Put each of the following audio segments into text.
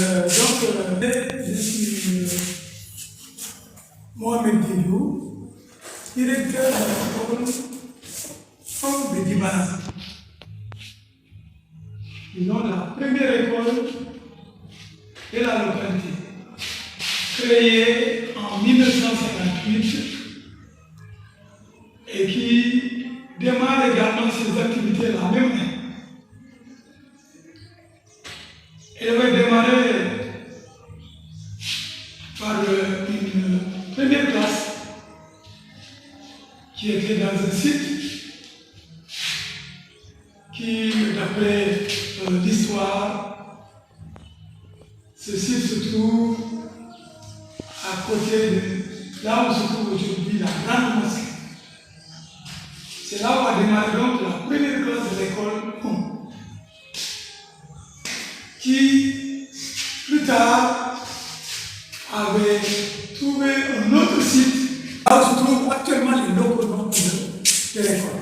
Je suis Mohamed Diédou, directeur de l'école de Dibana. Disons la première école de la localité, créée en 1958 et qui démarre également ses activités la même année. Elle avait démarré par une première classe qui était dans un site qui, d'après l'histoire, ce site se trouve à côté de là où se trouve aujourd'hui la grande mosquée. C'est là où a démarré donc la première classe de l'école 1, qui plus tard avait trouvé un autre site là où se trouvent actuellement les locaux de l'école.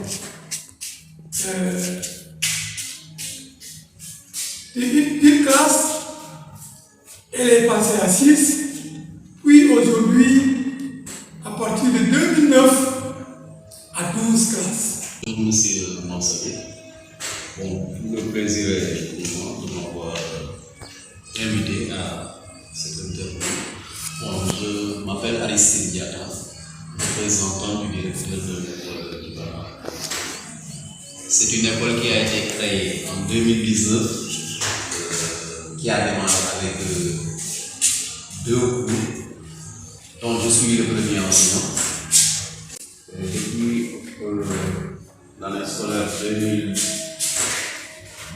Une classe, elle est passée à 6, puis aujourd'hui, à partir de 2009, à 12 classes. Monsieur Mansavé, bon, pour le plaisir de m'avoir invité à cette interview. Bon, je m'appelle Aristide Diata, représentant du directeur de l'école de Dibana. C'est une école qui a été créée en 2019, qui a démarré avec 2 cours, dont je suis le premier enseignant. Depuis l'année scolaire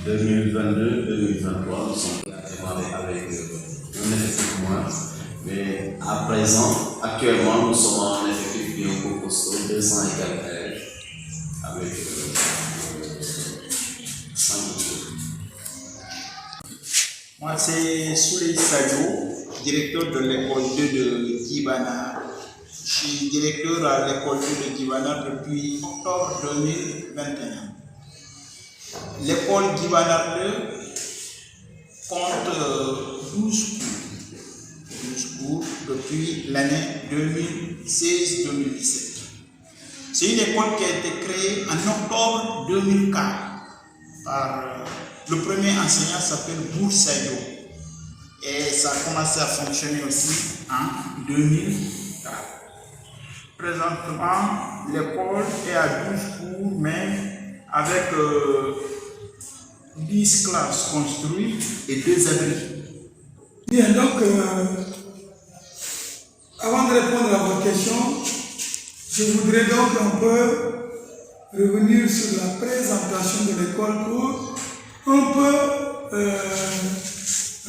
2022-2023, nous sommes démarrés avec un effectif moins, mais à présent, actuellement, nous sommes en effectif bien pour costaud, 200 et quelques élèves, avec 5 cours. Moi, c'est Souley Sadio, directeur de l'école 2 de Dibana. Je suis directeur à l'école 2 de Dibana depuis octobre 2021. L'école Dibana 2 compte 12 cours depuis l'année 2016-2017. C'est une école qui a été créée en octobre 2004 par le premier enseignant s'appelle Bour Sadio et ça a commencé à fonctionner aussi en 2004. Présentement, l'école est à 12 cours, mais avec 10 classes construites et 2 abris. Bien, donc, avant de répondre à votre question, je voudrais donc un peu revenir sur la présentation de l'école pour un peu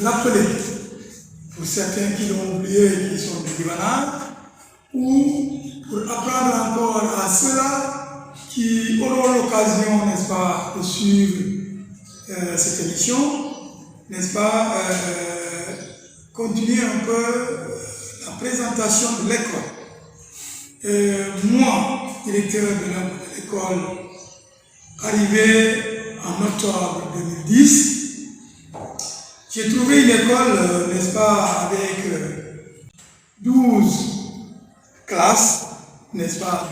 rappeler, pour certains qui l'ont oublié et qui sont du Dibana, ou pour apprendre encore à ceux-là qui auront l'occasion, n'est-ce pas, de suivre cette émission, n'est-ce pas, continuer un peu la présentation de l'école. Moi, directeur de l'école, arrivé en octobre 2010, j'ai trouvé une école, n'est-ce pas, avec 12 classes, n'est-ce pas,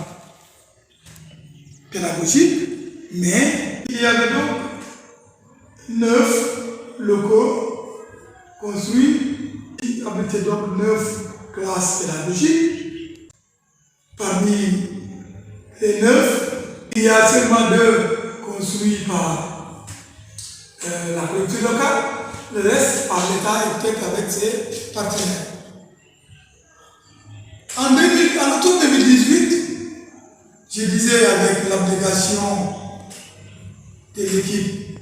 pédagogiques, mais il y avait donc 9 locaux construits qui abritaient donc 9 classes pédagogiques. Parmi les 9, il y a seulement 2 construits par la collectivité locale, le reste par l'État et peut-être avec ses partenaires. En octobre 2018, je disais avec l'abnégation de l'équipe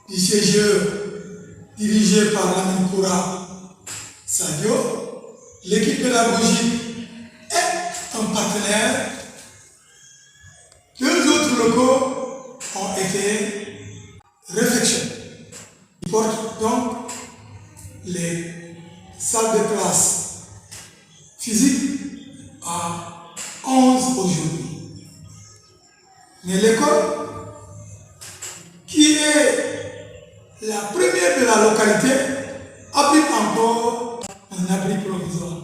du CGE dirigée par Lamine Koura Sadio, l'équipe pédagogique est un partenaire. 2 autres locaux ont été réfectionnés. Ils portent donc les salles de classe physiques à 11 aujourd'hui. Mais l'école, qui est la première de la localité, abrite encore encore un abri provisoire.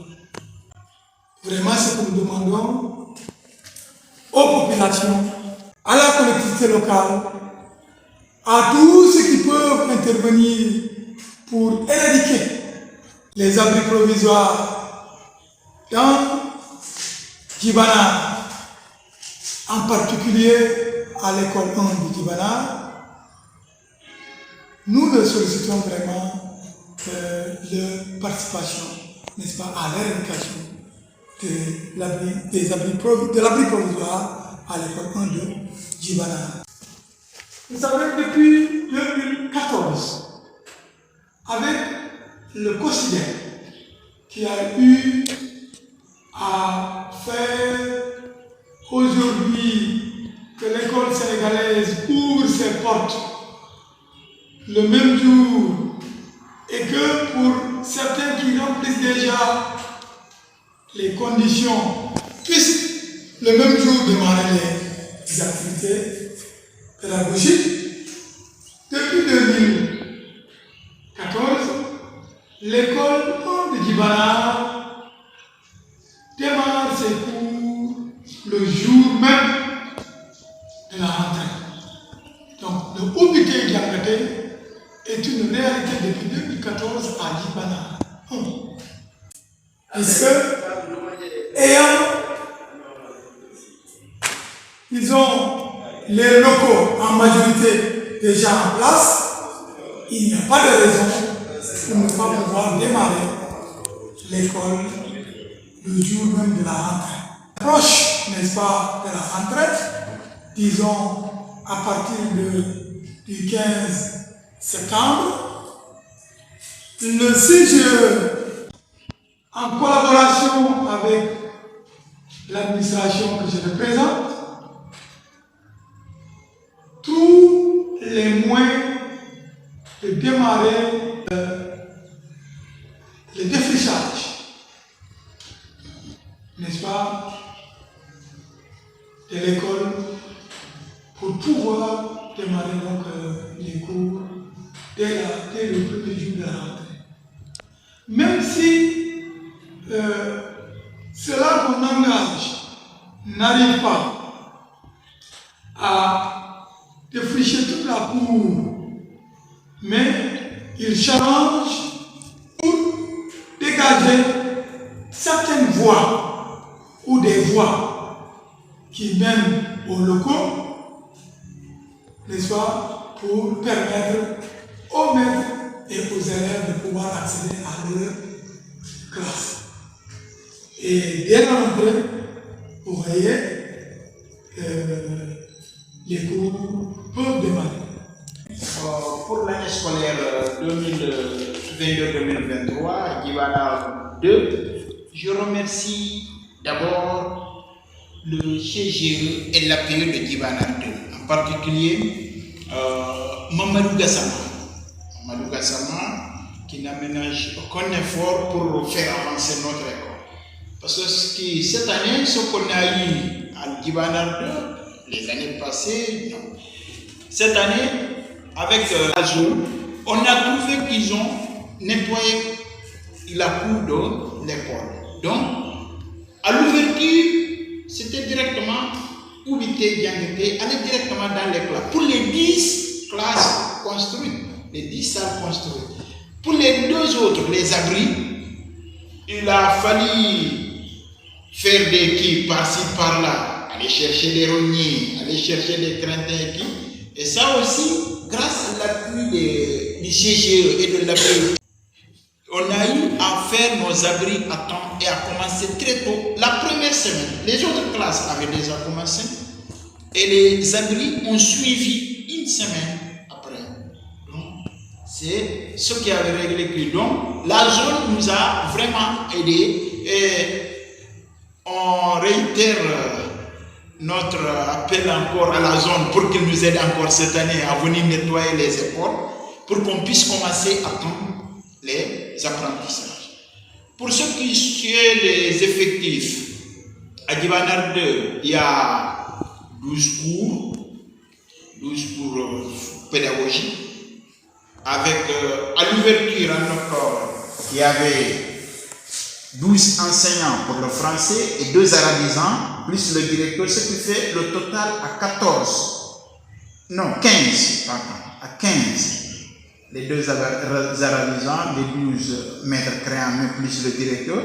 Vraiment, ce que nous demandons aux populations, à la collectivité locale, à tous ceux qui peuvent intervenir pour éradiquer les abris provisoires dans Djibana, en particulier à l'école 1 de Djibana. Nous le sollicitons vraiment leur participation, n'est-ce pas, à l'éradication de l'abri provisoire à l'école 1 de Djibana. Vous savez, depuis 2014, avec le quotidien qui a eu à faire aujourd'hui que l'école sénégalaise ouvre ses portes le même jour et que pour certains qui remplissent déjà les conditions puissent le même jour démarrer les activités pédagogiques. Depuis 2014, l'école de Djibana démarre ses cours le jour même de la rentrée. Donc, le Oubité Diakate est une réalité depuis 2014 à Djibana. Parce que, ils ont les locaux en majorité déjà en place, il n'y a pas de raison pour ne pas pouvoir démarrer l'école le jour même de la rentrée. Proche, n'est-ce pas, de la rentrée, disons à partir du 15 septembre, le CGE, en collaboration avec l'administration que je représente, tous les moyens de démarrer le défrichage, n'est-ce pas, de l'école pour pouvoir démarrer donc les cours dès le premier jour de la rentrée. Même si cela qu'on engage n'arrive pas à défricher toute la cour, mais il challenge pour dégager certaines voies ou des voies qui mènent aux locaux, n'est-ce pas, pour permettre aux maîtres et aux élèves de pouvoir accéder à leur classe. Et dès la rentrée, vous voyez que les cours peuvent démarrer. Pour l'année scolaire 2022-2023, Djibana 2, je remercie d'abord le CGE et l'APE de Djibana 2, en particulier Mamadou Gassama. Mamadou Gassama qui n'aménage aucun effort pour faire avancer notre école. Parce que cette année, ce qu'on a eu à Djibana 2, les années passées, non. Cette année, avec la zone, on a trouvé qu'ils ont nettoyé la cour de l'école. Donc, à l'ouverture, c'était directement Oubité Diakate, aller directement dans les classes. Pour les 10 classes construites, les 10 salles construites. Pour les deux autres, les abris, il a fallu faire des équipes par-ci, par-là, aller chercher des rogniers, aller chercher des craintins équipes. Et ça aussi, grâce à l'appui du CGE et de l'APE, on a eu à faire nos abris à temps et à commencer très tôt. La première semaine, les autres classes avaient déjà commencé et les abris ont suivi une semaine après. Donc, c'est ce qui avait réglé que donc la zone nous a vraiment aidés et on réitère notre appel encore à la zone pour qu'il nous aide encore cette année à venir nettoyer les écoles pour qu'on puisse commencer à temps les apprentissages. Pour ce qui est des effectifs, à Djibana 2, il y a 12 cours pédagogiques avec à l'ouverture en octobre il y avait 12 enseignants pour le français et 2 arabisants, plus le directeur, ce qui fait le total à 15, à 15. Les 2 arabisants, les 12 maîtres créants, plus le directeur.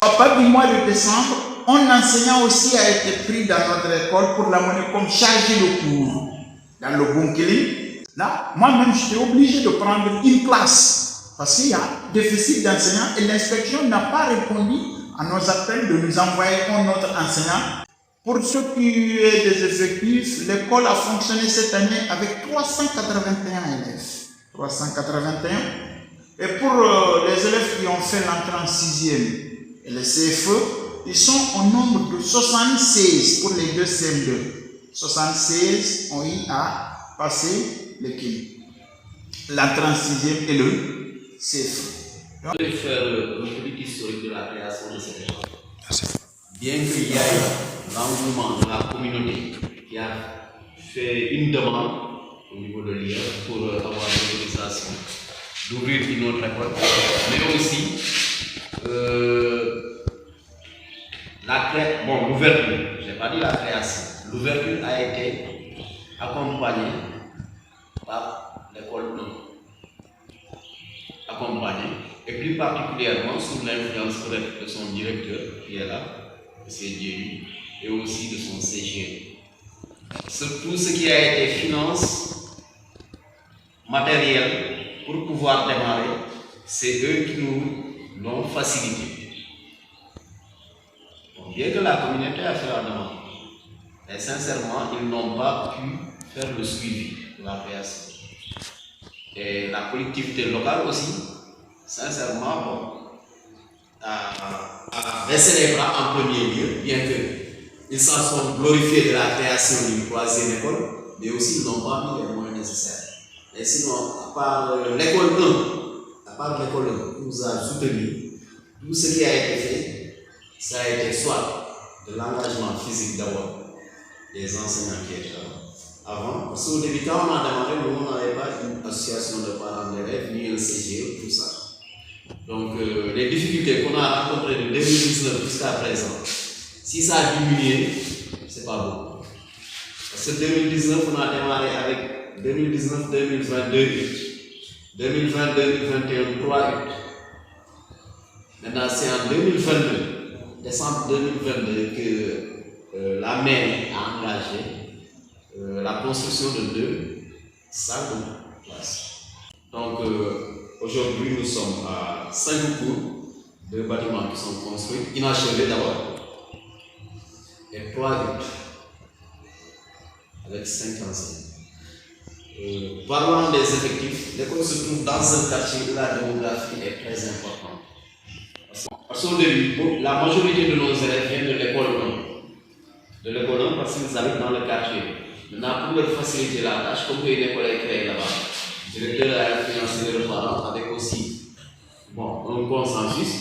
À partir du mois de décembre, un enseignant aussi a été pris dans notre école pour l'amener comme chargé de cours dans le Bonkeli. Là, moi-même, j'étais obligé de prendre une classe parce qu'il y a déficit d'enseignants et l'inspection n'a pas répondu à nos appels de nous envoyer un autre enseignant. Pour ce qui est des effectifs, l'école a fonctionné cette année avec 381 élèves. 381. Et pour les élèves qui ont fait l'entrée en 6e et le CFE, ils sont au nombre de 76 pour les 2 CM2. 76 ont eu à passer l'entrée en 6e et le CFE. Je vais faire un petit historique de la création de cette école. Bien qu'il y ait l'engouement de la communauté qui a fait une demande au niveau de l'IA pour avoir l'autorisation d'ouvrir une autre école, mais aussi l'ouverture, je n'ai pas dit la création, l'ouverture a été accompagnée par l'école 1. Accompagnée, et plus particulièrement sous l'influence de son directeur qui est là, M. Dieu, et aussi de son CG. Tout ce qui a été finance matérielle pour pouvoir démarrer, c'est eux qui nous l'ont facilité. Bon, bien que la communauté a fait la demande, et sincèrement, ils n'ont pas pu faire le suivi de la création. Et la collectivité locale aussi, sincèrement, a baissé les bras en premier lieu, bien qu'ils s'en sont glorifiés de la création d'une 3e école, mais aussi ils n'ont pas mis les moyens nécessaires. Et sinon, à part l'école 1, qui nous a soutenus, tout ce qui a été fait, ça a été soit de l'engagement physique d'abord des enseignants qui étaient là avant, parce qu'au début, quand on a démarré, nous on n'avait pas une association de parents d'élèves, ni un CGE, tout ça. Donc, les difficultés qu'on a rencontrées de 2019 jusqu'à présent, si ça a diminué, c'est pas bon. Parce que 2019, on a démarré avec 2019, 2020, 2 8. 2020, 2021, 3 8. Maintenant, c'est en 2022, décembre 2022, que la mairie a engagé la construction de 2 salles de classe. Donc, aujourd'hui, nous sommes à 5 cours, 2 bâtiments qui sont construits, inachevés d'abord, et 3 8, avec 5 enseignants. Parlant des effectifs, l'école se trouve dans un quartier où la démographie est très importante. Parce qu'au début, la majorité de nos élèves viennent de l'école 1. De l'école 1 parce qu'ils habitent dans le quartier. Maintenant, pour leur faciliter la tâche, comme une école est créée là-bas, le directeur a financé les parents avec aussi un consensus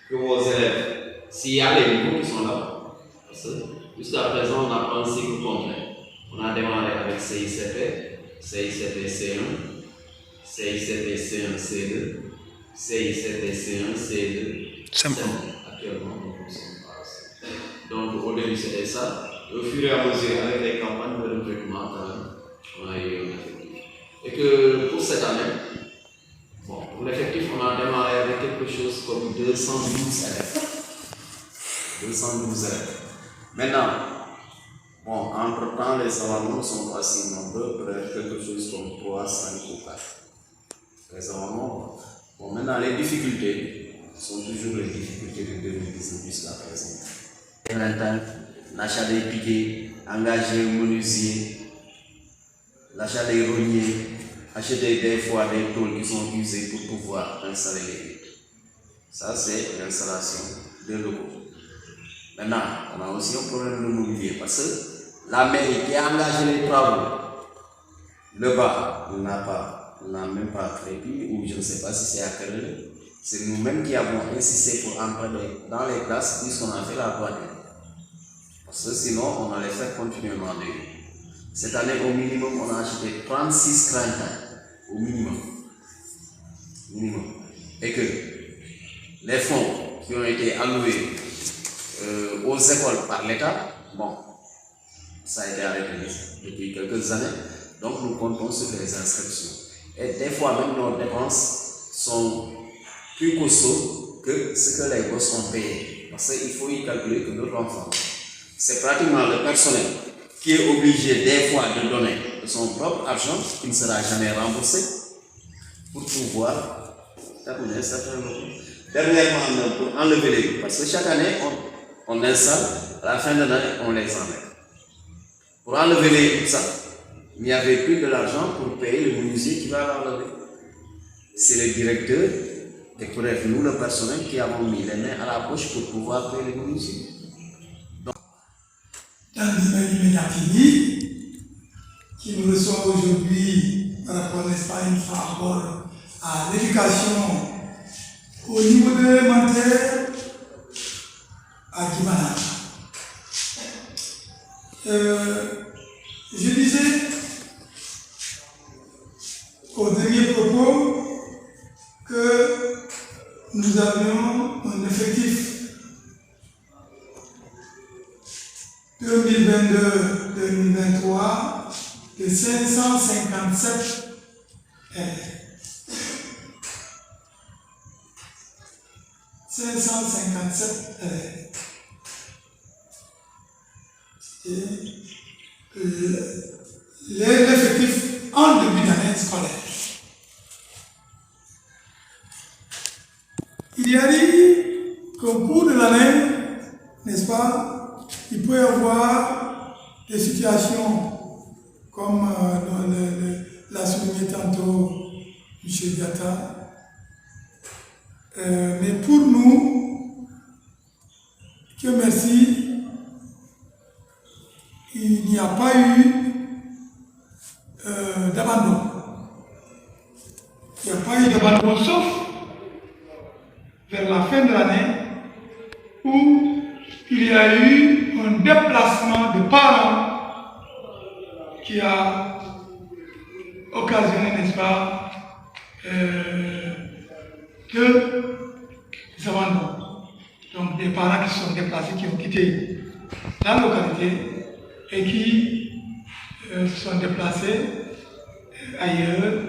que vos élèves, s'il y a les niveaux qui sont là, parce que jusqu'à présent, on n'a pas un cycle complet. On a démarré avec CICP, CICP C1, CICP C1, C2, CICP C1, C2, actuellement, nous sommes pas. Donc, au début, c'était ça. Au fur et à mesure, avec les campagnes de recrutement, on a eu un effectif. Et que pour cette année, pour l'effectif, on a démarré avec quelque chose comme 212 élèves. 212 élèves. Maintenant, entre-temps, les amendements sont pas si nombreux, peut-être quelque chose comme 3, 5 ou 4. Les amendements. Maintenant, les difficultés sont toujours les difficultés de 2019 jusqu'à présent. L'achat des piquets, engager un menuisier, l'achat des rogniers, acheter des fois des tôles qui sont usées pour pouvoir installer les piquets. Ça, c'est l'installation de locaux. Maintenant, on a aussi un problème de mobilier parce que la mairie qui a engagé les travaux, le bas, on n'a même pas créé, ou je ne sais pas si c'est à quelle heure. C'est nous-mêmes qui avons insisté pour entrer dans les classes puisqu'on a fait la toilette. Parce que sinon, on allait faire continuellement de. Cette année, au minimum, on a acheté 36 craintes. Au minimum. Et que les fonds qui ont été alloués aux écoles par l'État, bon, ça a été arrêté depuis quelques années, donc nous comptons sur les inscriptions. Et des fois même nos dépenses sont plus costauds que ce que les gosses ont payé. Parce qu'il faut y calculer que notre enfant, c'est pratiquement le personnel qui est obligé des fois de donner de son propre argent, qui ne sera jamais remboursé, pour pouvoir terminer certains lots. Dernièrement, pour enlever les lots, parce que chaque année, on installe, à la fin de l'année, on les enlève. Pour enlever les lots, ça, il n'y avait plus de l'argent pour payer le menuisier qui va l'enlever. C'est le directeur, et bref, nous, le personnel, qui avons mis les mains à la poche pour pouvoir payer les menuisiers. Médiatini, qui nous reçoit aujourd'hui par rapport, n'est-ce pas, une fois encore à l'éducation au niveau de l'élémentaire à Kimana. Je disais au dernier propos que nous avions un effectif 2022-2023 de 557 élèves. 557 élèves. Et l'effectif en début d'année scolaire. Il y a dit qu'au cours de l'année, n'est-ce pas, il peut y avoir des situations comme l'a souligné tantôt M. Diata. Mais pour nous, Dieu merci, il n'y a pas eu d'abandon. Il n'y a pas eu d'abandon sauf vers la fin de l'année où il y a eu un déplacement de parents qui a occasionné, n'est-ce pas, des abandons. Donc des parents qui se sont déplacés, qui ont quitté la localité et qui se sont déplacés ailleurs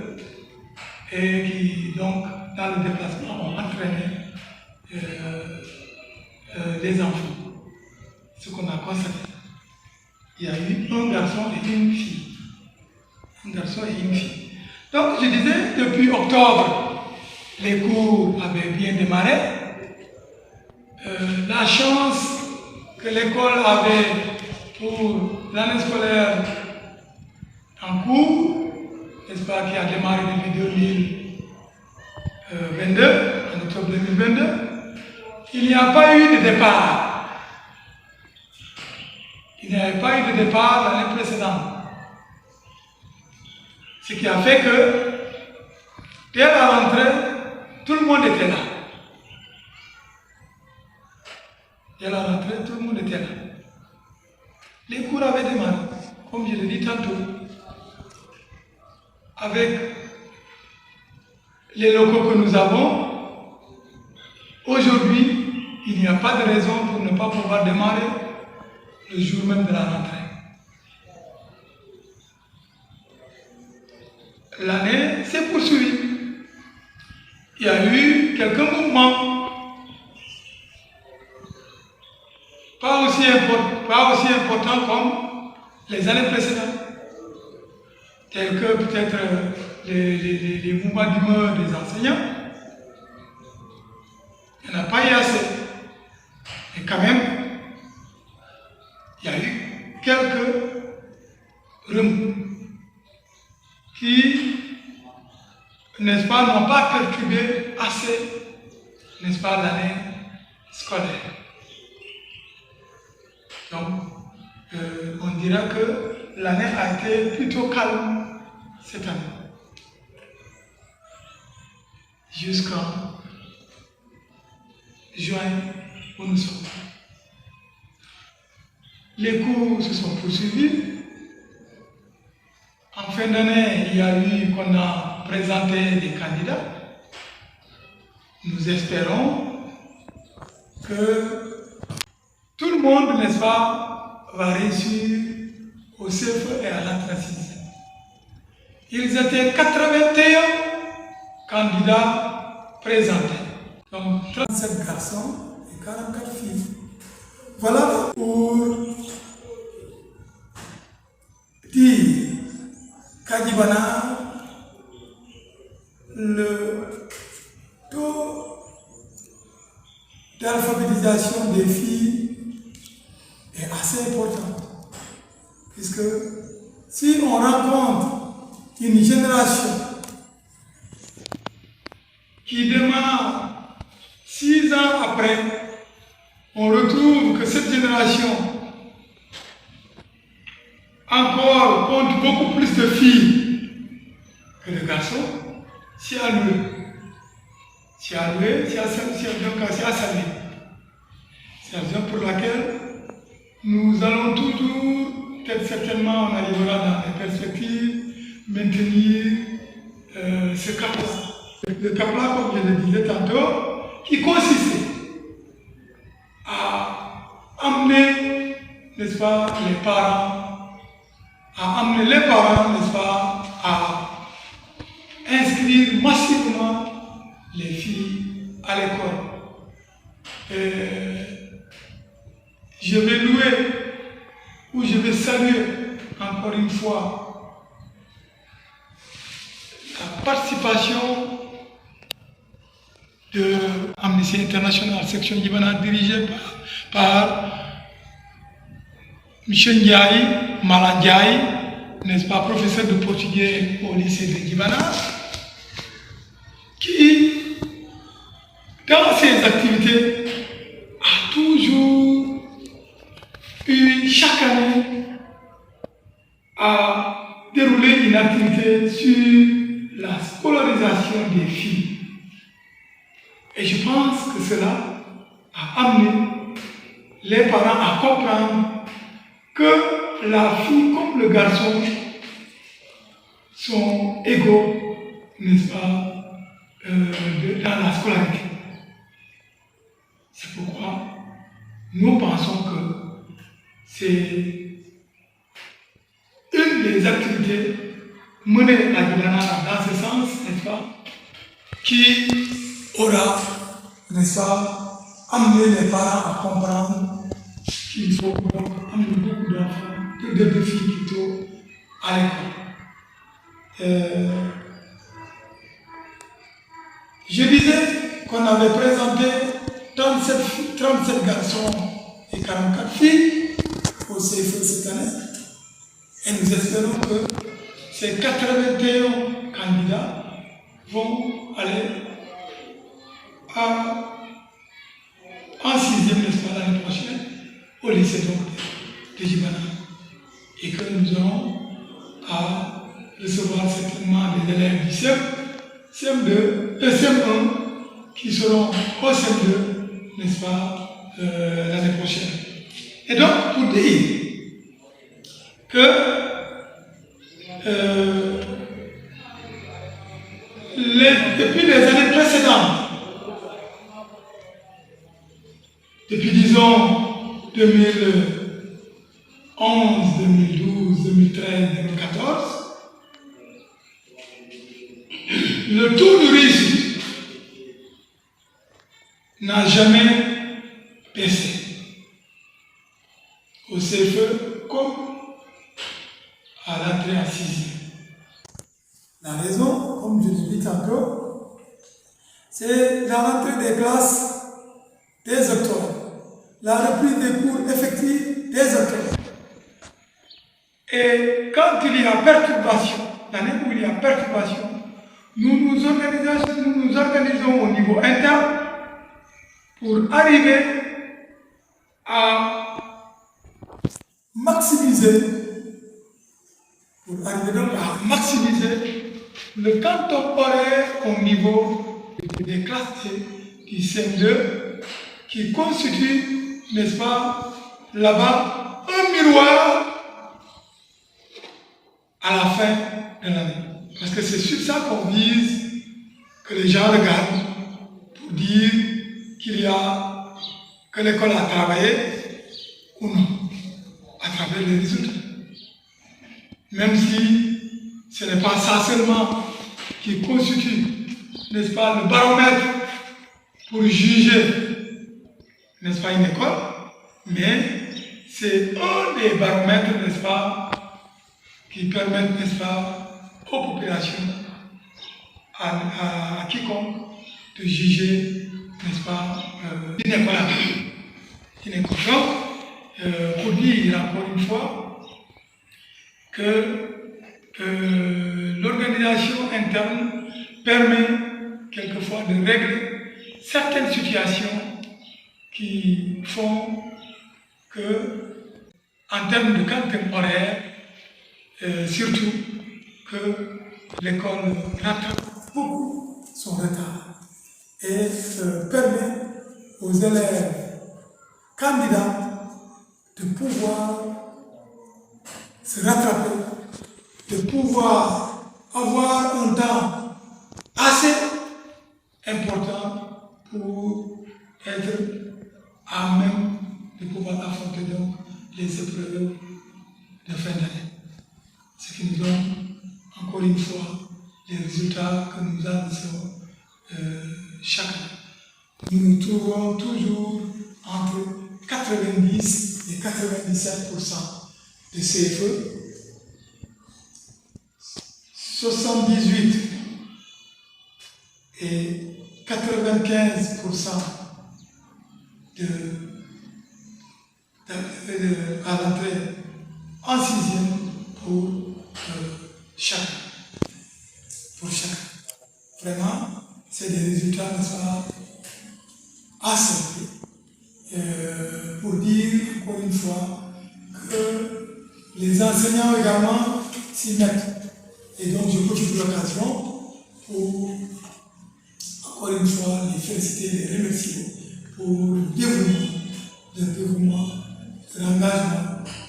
et qui, donc, dans le déplacement, ont entraîné les enfants. Ce qu'on a constaté. Il y a eu un garçon et une fille. Un garçon et une fille. Donc, je disais, depuis octobre, les cours avaient bien démarré. La chance que l'école avait pour l'année scolaire en cours, n'est-ce pas, qui a démarré depuis 2022, en octobre 2022, il n'y a pas eu de départ. Il n'y avait pas eu de départ l'année précédente. Ce qui a fait que, dès la rentrée, tout le monde était là. Dès la rentrée, tout le monde était là. Les cours avaient démarré, comme je l'ai dit tantôt, avec les locaux que nous avons. Aujourd'hui, il n'y a pas de raison pour ne pas pouvoir démarrer le jour même de la rentrée. L'année s'est poursuivie. Il y a eu quelques mouvements, pas aussi importants comme les années précédentes, tels que peut-être les mouvements d'humeur des enseignants. Il n'y en a pas eu assez. Mais quand même, il y a eu quelques remous qui, n'est-ce pas, n'ont pas perturbé assez, n'est-ce pas, l'année scolaire. Donc, on dira que l'année a été plutôt calme cette année. Jusqu'en juin où nous sommes. Les cours se sont poursuivis. En fin d'année, il y a eu qu'on a présenté des candidats. Nous espérons que tout le monde, n'est-ce pas, va réussir au CFE et à l'entrée en sixième. Ils étaient 81 candidats présentés. Donc 37 garçons et 44 filles. Voilà pour dire qu'à Djibana, le taux d'alphabétisation des filles est assez important. Puisque si on rencontre une génération qui démarre 6 ans après, on retrouve que cette génération encore compte beaucoup plus de filles que de garçons. C'est à louer. C'est à louer, c'est à saluer. C'est la raison pour laquelle nous allons toujours, peut-être certainement on arrivera dans les perspectives, maintenir ce cap-là. Le cap-là, comme je le disais tantôt, qui consistait à amener, n'est-ce pas, les parents, n'est-ce pas, à inscrire massivement les filles à l'école. Je vais louer ou je vais saluer encore une fois la participation de Amnesty International section Djibana dirigée par M. Ndiaye Malandiaye, n'est-ce pas, professeur de portugais au lycée de Djibana, qui, dans ses activités, a toujours eu chaque année à dérouler une activité sur la scolarisation des filles. Et je pense que cela a amené les parents à comprendre que la fille comme le garçon sont égaux, n'est-ce pas, dans la scolarité. C'est pourquoi nous pensons que c'est une des activités menées à Djibana dans ce sens, n'est-ce pas, qui aura, n'est-ce pas, amené les parents à comprendre qu'il faut donc amener beaucoup d'enfants, de filles plutôt, à l'école. Je disais qu'on avait présenté 37 garçons et 44 filles au CFE cette année. Et nous espérons que ces 81 candidats vont aller en sixième, n'est-ce pas, l'année prochaine, au lycée de Djibana. Et que nous aurons à recevoir certainement des élèves du CM2 et CM1 qui seront au CM2, n'est-ce pas, l'année prochaine. Et donc, pour dire que depuis les années précédentes, depuis disons 2011, 2012, 2013, 2014, le taux de réussite n'a jamais baissé au CFE comme à l'entrée en sixième. La raison, comme je l'ai dit tantôt, c'est la rentrée des classes dès octobre, la reprise des cours effectifs dès octobre. Et quand il y a perturbation, l'année où il y a perturbation, nous nous organisons au niveau interne pour arriver à maximiser le temps temporaire au niveau des classes du CM2 qui constitue, n'est-ce pas, là-bas, un miroir à la fin de l'année. Parce que c'est sur ça qu'on vise, que les gens regardent pour dire qu'il y a que l'école a travaillé ou non, à travers les résultats. Même si ce n'est pas ça seulement qui constitue, n'est-ce pas, le baromètre pour juger, n'est-ce pas, une école, mais c'est un des baromètres, n'est-ce pas, qui permettent, n'est-ce pas, aux populations, à quiconque, de juger, n'est-ce pas, une école. Donc, pour dire encore une fois que l'organisation interne permet quelquefois de régler certaines situations qui font que, en termes de qualité horaire, surtout que l'école rattrape beaucoup son retard et permet aux élèves candidats de pouvoir se rattraper, de pouvoir avoir un temps assez important pour être à même de pouvoir affronter donc les épreuves de fin d'année. Ce qui nous donne encore une fois les résultats que nous annonçons chaque année. Nous nous trouvons toujours entre 90 et 97% de CFE, 78 et 95% à l'entrée en sixième pour chaque. Vraiment, c'est des résultats, n'est-ce pas, assez pour dire encore une fois que les enseignants également s'y mettent. Et donc je profite de l'occasion pour encore une fois les féliciter, les remercier pour le dévouement, l'engagement,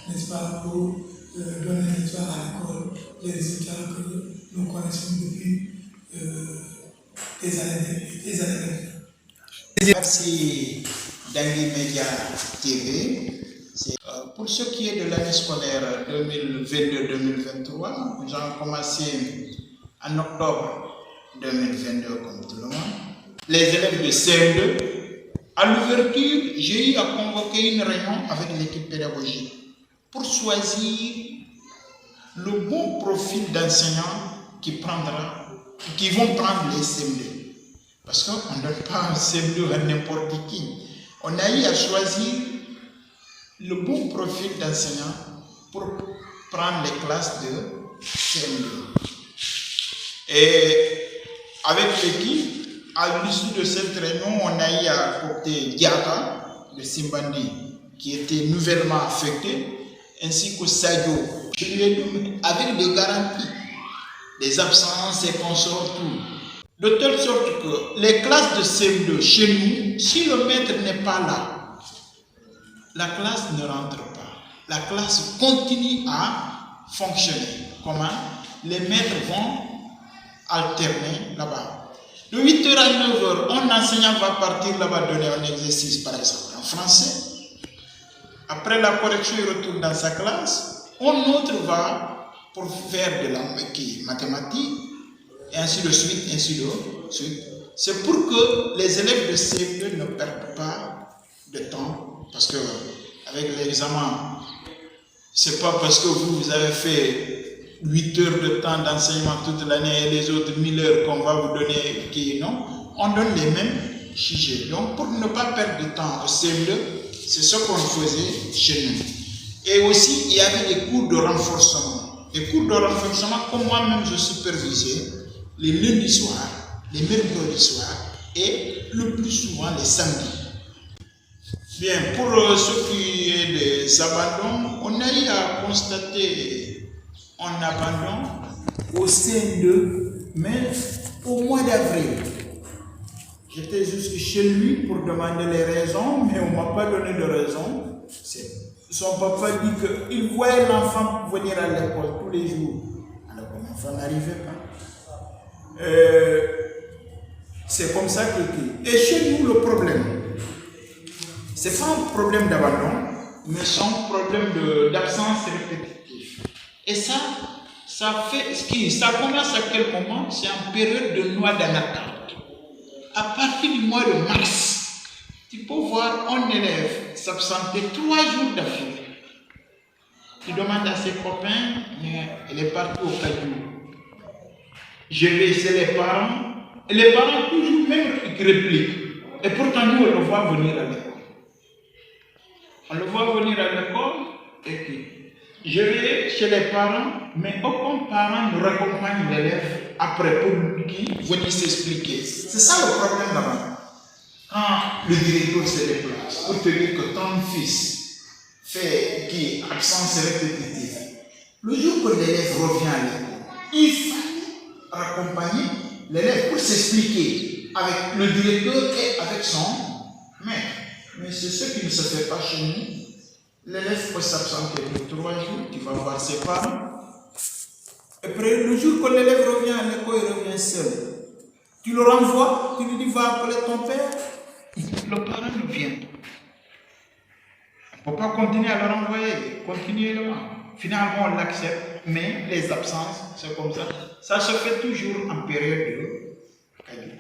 n'est-ce pas, pour donner, n'est-ce pas, à l'école les résultats que nous connaissons depuis des années. Merci Dangui Média TV. Pour ce qui est de l'année scolaire 2022-2023, nous avons commencé en octobre 2022 comme tout le monde. Les élèves de CM2, à l'ouverture, j'ai eu à convoquer une réunion avec l'équipe pédagogique pour choisir le bon profil d'enseignants qui vont prendre les CM2. Parce qu'on ne donne pas un CM2 à n'importe qui. On a eu à choisir le bon profil d'enseignant pour prendre les classes de CM2. Et avec l'équipe, à l'issue de cette réunion, on a eu à opter Diata de Simbandi, qui était nouvellement affecté, ainsi que Sadio. Je lui ai donné avec des garanties, des absences et consorts, tout. De telle sorte que les classes de CM2 chez nous, si le maître n'est pas là, la classe ne rentre pas. La classe continue à fonctionner. Comment? Les maîtres vont alterner là-bas. De 8h à 9h, un enseignant va partir là-bas donner un exercice, par exemple, en français. Après la correction, il retourne dans sa classe. Un autre va pour faire de la mathématique, et ainsi de suite, ainsi de suite. C'est pour que les élèves de CM2 ne perdent pas de temps, parce que avec l'examen, c'est pas parce que vous avez fait 8 heures de temps d'enseignement toute l'année et les autres 1000 heures qu'on va vous donner, qui non, on donne les mêmes sujets. Donc pour ne pas perdre de temps au CM2, c'est ce qu'on faisait chez nous. Et aussi, il y avait des cours de renforcement. Les cours de renforcement, comme moi-même je supervisais, les lundis soirs, les mercredis soirs et le plus souvent les samedis. Bien, pour ce qui est des abandons, on a eu à constater un abandon au CM2, mais au mois d'avril. J'étais jusque chez lui pour demander les raisons, mais on ne m'a pas donné de raison. Son papa dit qu'il voyait l'enfant venir à l'école tous les jours. Alors l'enfant n'arrivait pas. C'est comme ça que... Et chez nous, le problème, c'est pas problème d'abandon, mais son problème d'absence répétitive. Et ça commence à quel moment? C'est en période de noix d'anacarde. À partir du mois de mars, tu peux voir un élève s'absenter 3 jours d'affilée. Tu demandes à ses copains, mais elle est partie au caillou. Je vais essayer les parents, et les parents toujours même répliquent. Et pourtant nous, on le voit venir à l'école. On le voit venir à l'école, et puis je vais chez les parents, mais aucun parent ne raccompagne l'élève après pour qui venir s'expliquer. C'est ça le problème là-bas. Quand le directeur se déplace pour te dire que ton fils fait qui absence répétitive, le jour que l'élève revient à l'école, il faut raccompagner l'élève pour s'expliquer avec le directeur et avec son maître. Mais c'est ce qui ne se fait pas chez nous. L'élève peut s'absenter pour 3 jours, tu vas voir ses parents. Et après, le jour que l'élève revient à l'école, il revient seul. Tu le renvoies, tu lui dis va appeler ton père. Le parent ne vient pas. On ne peut pas continuer à le renvoyer, continuer le voir. Finalement, on l'accepte, mais les absences, c'est comme ça. Ça se fait toujours en période de cadeau.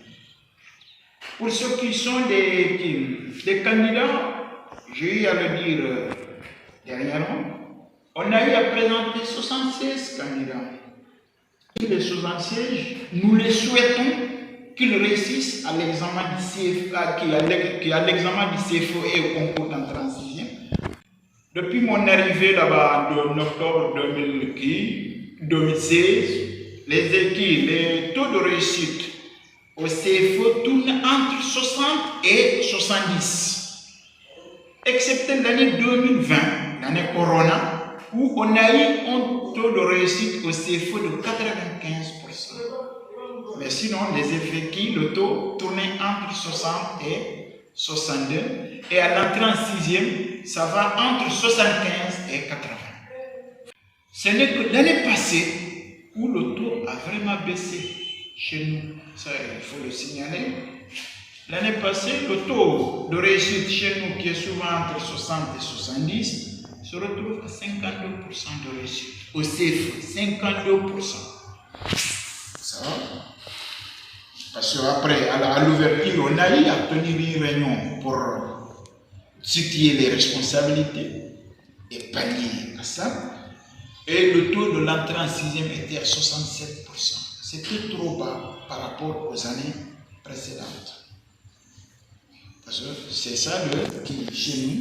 Pour ceux qui sont des candidats, j'ai eu à le dire dernièrement, on a eu à présenter 76 candidats. Et les 76, nous les souhaitons qu'ils réussissent à l'examen du CFE et au concours d'entrée en 6e. Depuis mon arrivée là-bas en octobre 2016, les taux de réussite au CFE tournent entre 60 et 70. Excepté l'année 2020, l'année Corona, où on a eu un taux de réussite au CFE de 95%. Mais sinon, les effectifs, le taux tournait entre 60 et 62. Et à l'entrée en 6e, ça va entre 75 et 80. Ce n'est que l'année passée où le taux a vraiment baissé chez nous. Ça, il faut le signaler. L'année passée, le taux de réussite chez nous, qui est souvent entre 60 et 70, se retrouve à 52% de réussite. Au CFE, 52%. Ça va? Parce qu'après, à l'ouverture, on a eu à tenir une réunion pour situer les responsabilités et pallier à ça. Et le taux de l'entrée en 6e était à 67%. C'était trop bas par rapport aux années précédentes. Parce que c'est ça qui chez nous.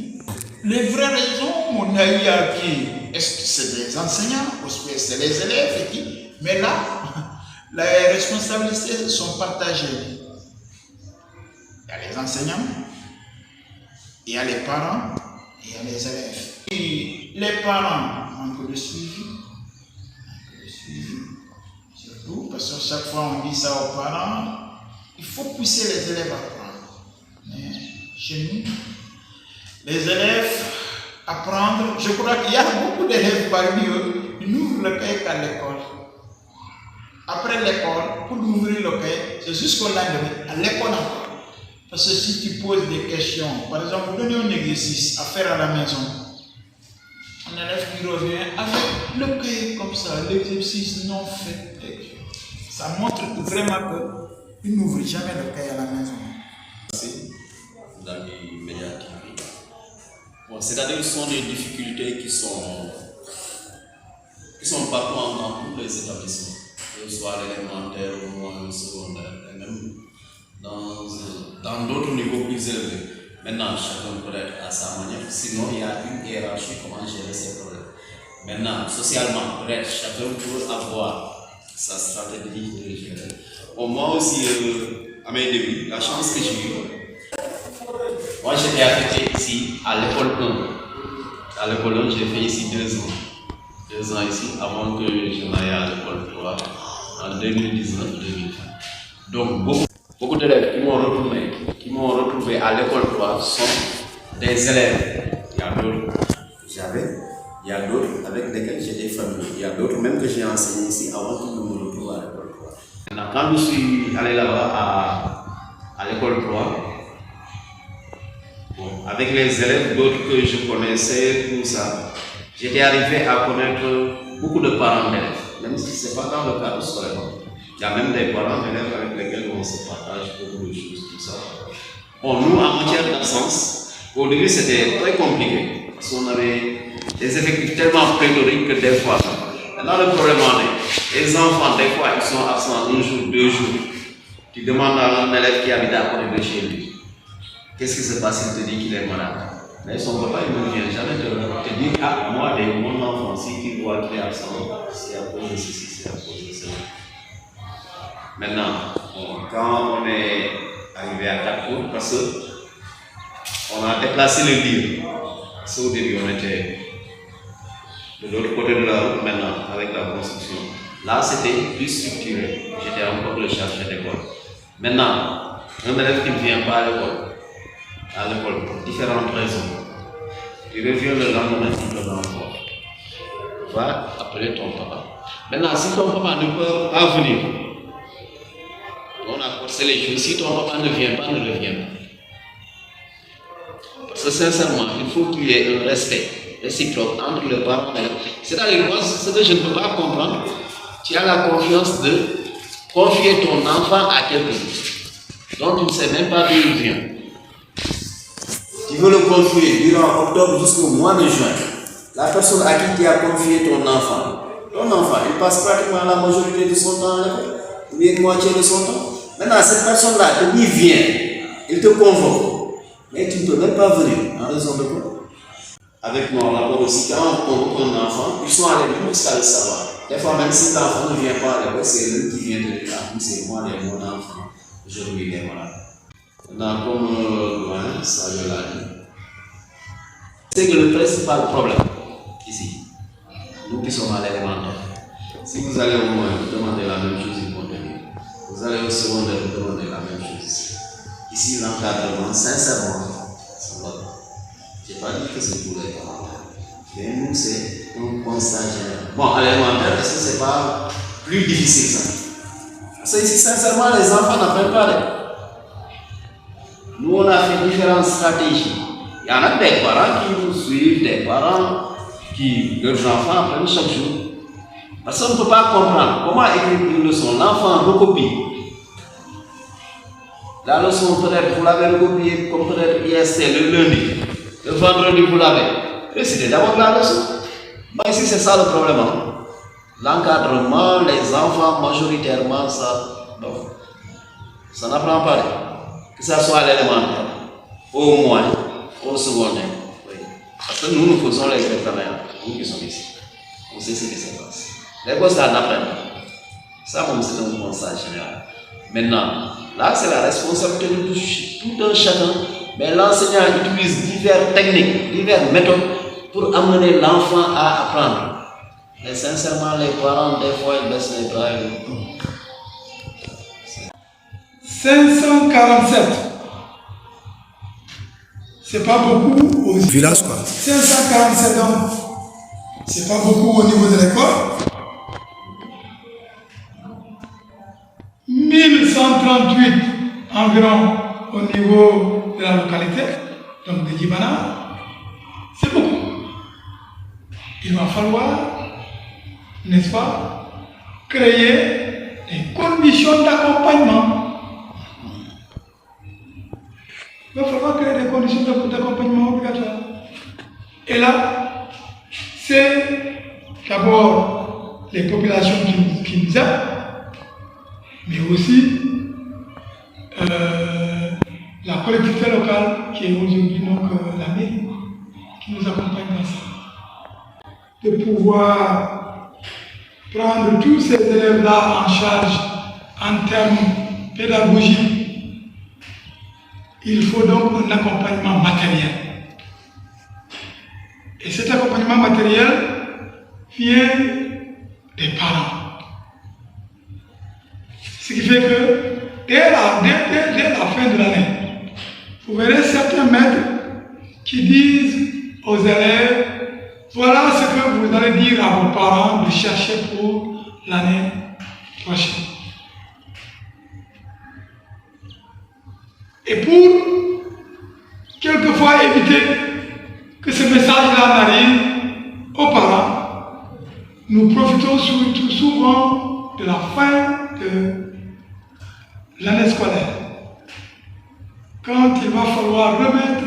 Les vraies raisons, on a eu à qui? Est-ce que c'est des enseignants ou c'est les élèves qui? Mais là, les responsabilités sont partagées. Il y a les enseignants, il y a les parents, il y a les élèves. Et les parents manquent de suivi. Surtout parce que chaque fois on dit ça aux parents, il faut pousser les élèves à apprendre. Mais chez nous, les élèves apprendre, je crois qu'il y a beaucoup d'élèves parmi eux, ils n'ouvrent le cahier qu'à l'école. Après l'école, pour ouvrir le cahier, c'est jusqu'au lendemain, à l'école encore. Parce que si tu poses des questions, par exemple, donner un exercice à faire à la maison, un élève qui revient avec le cahier comme ça, l'exercice non fait, ça montre vraiment qu'il n'ouvre jamais le cahier à la maison. Dans les médias TV. Bon, c'est-à-dire que ce sont des difficultés qui sont partout dans tous les établissements, que ce soit l'élémentaire ou le secondaire, et même dans d'autres niveaux plus élevés. Maintenant, chacun peut être à sa manière, sinon il y a une hiérarchie, comment gérer ces problèmes. Maintenant, socialement, peut-être chacun peut avoir sa stratégie de gérer. Bon, moi aussi, à mes débuts, la chance que j'ai eue, moi j'étais affecté ici à l'école 1. À l'école 1, j'ai fait ici 2 ans. 2 ans ici, avant que je n'aille à l'école 3 en 2019-2020. Donc, beaucoup d'élèves qui m'ont retrouvé à l'école 3 sont des élèves. Il y a d'autres que j'avais, il y a d'autres avec lesquels j'étais familier. Il y a d'autres même que j'ai enseigné ici avant qu'ils ne me retrouvent à l'école 3. Maintenant, quand je suis allé là-bas à l'école 3, Bon, avec les élèves, d'autres que je connaissais, tout ça, j'étais arrivé à connaître beaucoup de parents d'élèves, même si ce n'est pas dans le cadre scolaire. Il y a même des parents d'élèves avec lesquels on se partage beaucoup de choses, tout ça. Bon, nous, en matière d'absence, au début, c'était très compliqué, parce qu'on avait des effectifs tellement pléthoriques que des fois, maintenant le problème en est, les enfants, des fois, ils sont absents 1 jour, 2 jours. Tu demandes à un élève qui habite à côté de chez lui, qu'est-ce qui se passe, il te dit qu'il est malade. Mais son papa, il ne vient jamais te dire, ah, moi, mon enfant, si tu vois qu'il est absent, c'est à cause de ceci, c'est à cause de cela. Maintenant, quand on est arrivé à Carrefour, parce qu'on a déplacé le livre, parce qu'au début, on était de l'autre côté de la route, maintenant, avec la construction. Là, c'était plus structuré. J'étais encore le chargé d'école. Maintenant, un élève qui ne vient pas à l'école pour différentes raisons, il revient le lendemain pour le renfort. Va appeler ton papa. Maintenant, si ton papa ne peut pas venir, on a forcé les choses. Si ton papa ne vient pas, ne revient pas. Parce que sincèrement, il faut qu'il y ait un respect réciproque entre le parent et l'élève. C'est-à-dire, moi, ce que je ne peux pas comprendre, tu as la confiance de confier ton enfant à quelqu'un dont tu ne sais même pas d'où il vient. Tu veux le confier durant octobre jusqu'au mois de juin. La personne à qui tu as confié ton enfant, il passe pratiquement la majorité de son temps à l'école, ou bien moitié de son temps. Maintenant, cette personne-là te dit viens, il te convoque, mais tu ne peux même pas venir, en raison de quoi? Avec mon rapport aussi, quand on convoque un enfant, ils sont allés même jusqu'à le savoir. Des fois, même si l'enfant ne vient pas à l'école, c'est lui qui vient de dire, ah, c'est moi, mon enfant, aujourd'hui il est malade. Maintenant, comme ça je l'ai dit, c'est que le principal problème, ici, nous qui sommes à l'élémentaire, si vous allez au moins vous demander la même chose, ils vont te dire. Vous allez au secondaire, vous demandez la même chose. Ici, l'encadrement, sincèrement, ça va. Je n'ai pas dit que c'est pour les parents. Mais nous, c'est un constat général. Bon, à l'élémentaire, est-ce que ce n'est pas plus difficile ça? Parce que ici, sincèrement, les enfants n'apprennent pas. Nous, on a fait différentes stratégies. Il y en a des parents qui nous suivent, des parents qui, leurs enfants apprennent chaque jour. Parce qu'on ne peut pas comprendre comment écrire une leçon. L'enfant recopie. La leçon, peut-être, vous l'avez recopiée comme peut-être hier, c'est le lundi. Le vendredi, vous l'avez. Récitez d'abord la leçon. Mais ici, c'est ça le problème. Hein? L'encadrement, les enfants, majoritairement, ça n'apprend pas. Que ce soit à l'élémentaire, au moins, au secondaire. Oui. Parce que nous faisons les examens, nous qui sommes ici. On sait ce qui se passe. Les gosses là n'apprennent pas. Ça, c'est un constat général. Maintenant, là, c'est la responsabilité de tout un chacun. Mais l'enseignant utilise diverses techniques, diverses méthodes pour amener l'enfant à apprendre. Et sincèrement, les parents, des fois, ils baissent les bras. 547. C'est pas beaucoup au village quoi. 547 ans. C'est pas beaucoup au niveau de l'école. 1138 environ au niveau de la localité, donc de Djibana. C'est beaucoup. Il va falloir, n'est-ce pas, créer des conditions d'accompagnement. Il va falloir créer des conditions d'accompagnement obligatoires. Et là, c'est d'abord les populations qui nous aident, mais aussi la collectivité locale qui est aujourd'hui donc la mairie qui nous accompagne dans ça. De pouvoir prendre tous ces élèves-là en charge en termes pédagogiques. Il faut donc un accompagnement matériel. Et cet accompagnement matériel vient des parents. Ce qui fait que dès la fin de l'année, vous verrez certains maîtres qui disent aux élèves, voilà ce que vous allez dire à vos parents de chercher pour l'année prochaine. Et pour quelquefois fois éviter que ce message-là n'arrive aux parents, nous profitons surtout souvent de la fin de l'année scolaire, quand il va falloir remettre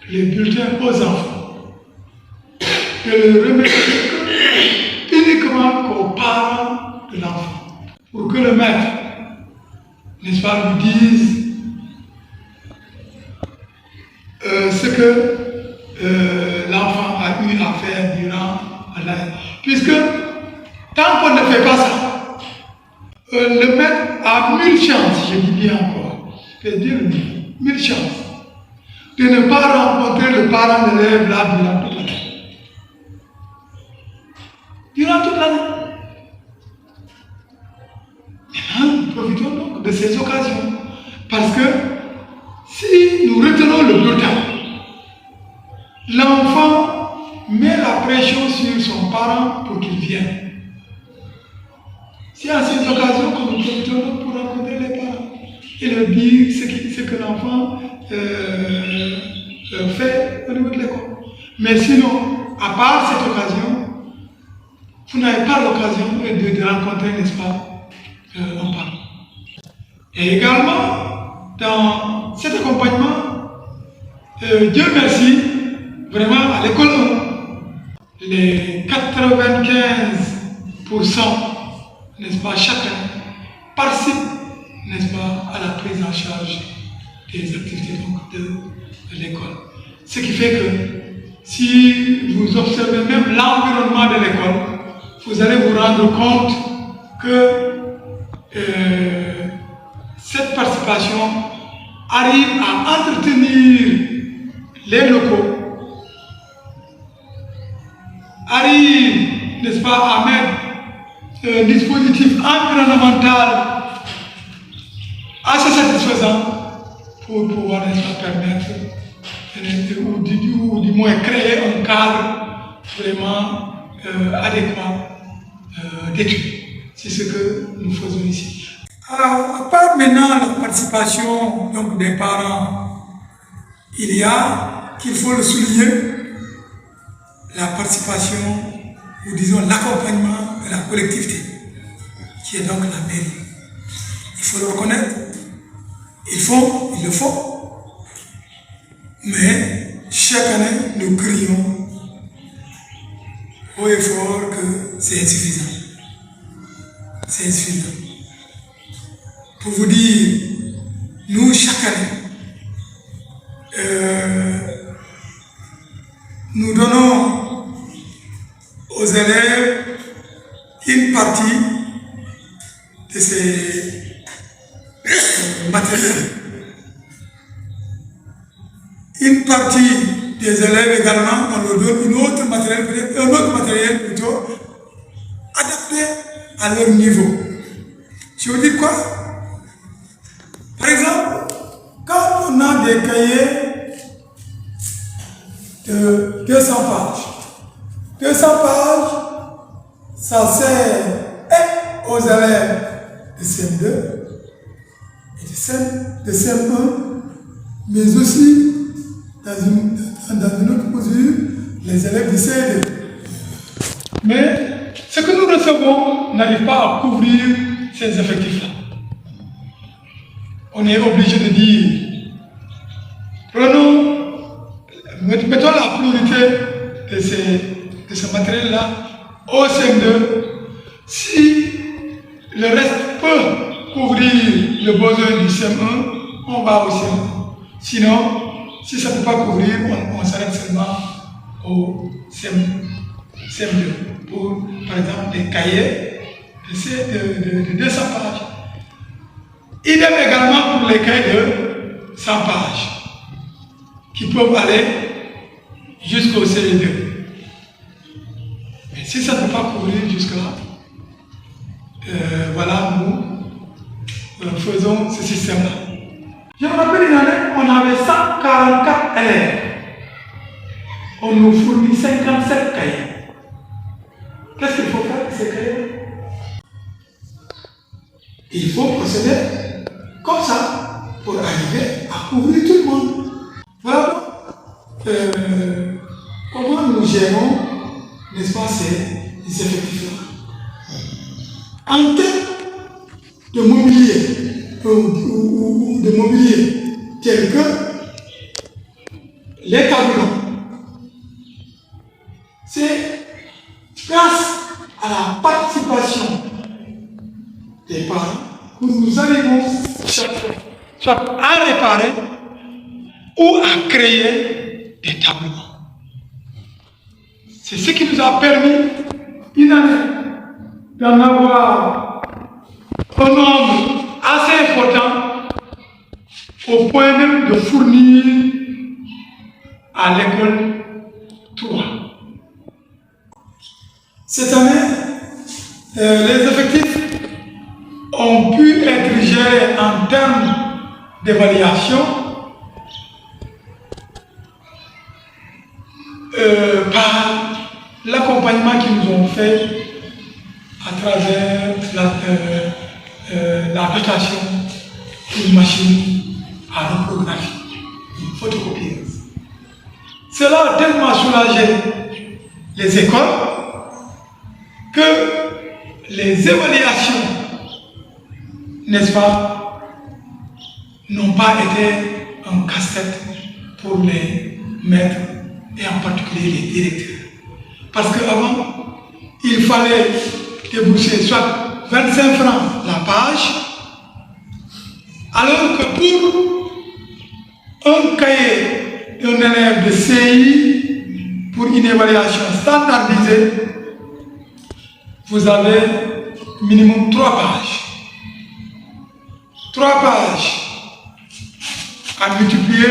les bulletins aux enfants, de le remettre uniquement qu'aux parents de l'enfant, pour que le maître, n'est-ce pas, lui dise ce que l'enfant a eu à faire durant l'année. Puisque tant qu'on ne fait pas ça, le maître a 1000 chances, je dis bien encore, je vais dire 1000 chances, de ne pas rencontrer le parent de l'élève là durant toute l'année. Durant toute l'année. Maintenant, nous profitons donc de ces occasions. Parce que si nous retenons le bulletin, l'enfant met la pression sur son parent pour qu'il vienne. C'est à ces occasions que nous profitons pour rencontrer les parents et leur dire ce que l'enfant fait au niveau de l'école. Mais sinon, à part cette occasion, vous n'avez pas l'occasion de rencontrer, n'est-ce pas, un parent. Et également, dans cet accompagnement, Dieu merci, vraiment à l'école 1, les 95%, n'est-ce pas, chacun participe, n'est-ce pas, à la prise en charge des activités donc, de l'école. Ce qui fait que si vous observez même l'environnement de l'école, vous allez vous rendre compte que cette participation arrive à entretenir les locaux, arrive, n'est-ce pas, à mettre un dispositif environnemental assez satisfaisant pour pouvoir, n'est-ce pas, permettre ou du moins créer un cadre vraiment adéquat d'études. C'est ce que nous faisons ici. Alors, à part maintenant la participation donc, des parents, il y a, qu'il faut le souligner, la participation, ou disons l'accompagnement de la collectivité, qui est donc la mairie. Il faut le reconnaître, ils le font, mais chaque année, nous crions haut et fort que c'est insuffisant. C'est insuffisant. Pour vous dire, nous, chaque année, nous donnons aux élèves une partie de ces matériels. Une partie des élèves également, on leur donne un autre matériel plutôt adapté à leur niveau. Je veux dire quoi? Par exemple, quand on a des cahiers de 200 pages, 200 pages, ça sert aux élèves de CM2 et de CM1, mais aussi, dans une autre mesure, les élèves de CE2. Mais ce que nous recevons n'arrive pas à couvrir ces effectifs-là. On est obligé de dire, mettons la priorité de ce matériel-là au CM2. Si le reste peut couvrir le besoin du CM1, on va au CM1. Sinon, si ça ne peut pas couvrir, on s'arrête seulement au CM2 pour, par exemple, des cahiers de 200 pages. Idem également pour les cahiers de 100 pages qui peuvent aller jusqu'au CE2. Mais si ça ne peut pas couvrir jusque-là, voilà, nous faisons ce système-là. Je me rappelle une année, on avait 144 élèves. On nous fournit 57 cahiers. Qu'est-ce qu'il faut faire avec ces cahiers? Il faut procéder comme ça pour arriver à couvrir tout le monde. Voilà. comment nous gérons, n'est-ce pas, ces effectifs-là. En termes de mobilier, ou de mobilier tel que les tableaux, c'est grâce à la participation des parents que nous arrivons soit à réparer ou à créer des tableaux. C'est ce qui nous a permis une année d'en avoir un nombre assez important au point même de fournir à l'école 3. Cette année, les effectifs ont pu être gérés en termes d'évaluation par l'accompagnement qu'ils nous ont fait à travers la dotation d'une machine à reprographie, une photocopieuse. Cela a tellement soulagé les écoles que les évaluations, n'est-ce pas, n'ont pas été un casse-tête pour les maîtres et en particulier les directeurs. Parce qu'avant, il fallait débourser soit 25 francs la page, alors que pour un cahier d'un élève de CI, pour une évaluation standardisée, vous avez minimum 3 pages. 3 pages à multiplier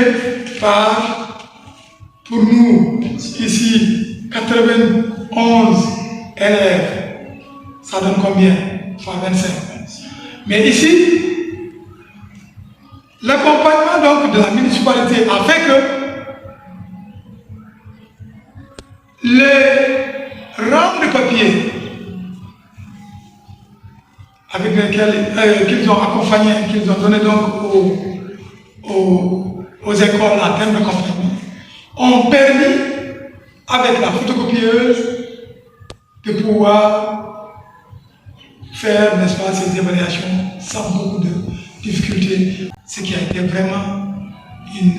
par, pour nous, ici, 91 élèves, ça donne combien? Fois 25. Mais ici, l'accompagnement donc de la municipalité a fait que les rangs de papier avec lesquels qu'ils ont accompagné, qu'ils ont donné donc aux écoles en termes d'accompagnement, ont permis, avec la photocopieuse, de pouvoir faire, n'est-ce pas, ces évaluations sans beaucoup de difficultés, ce qui a été vraiment une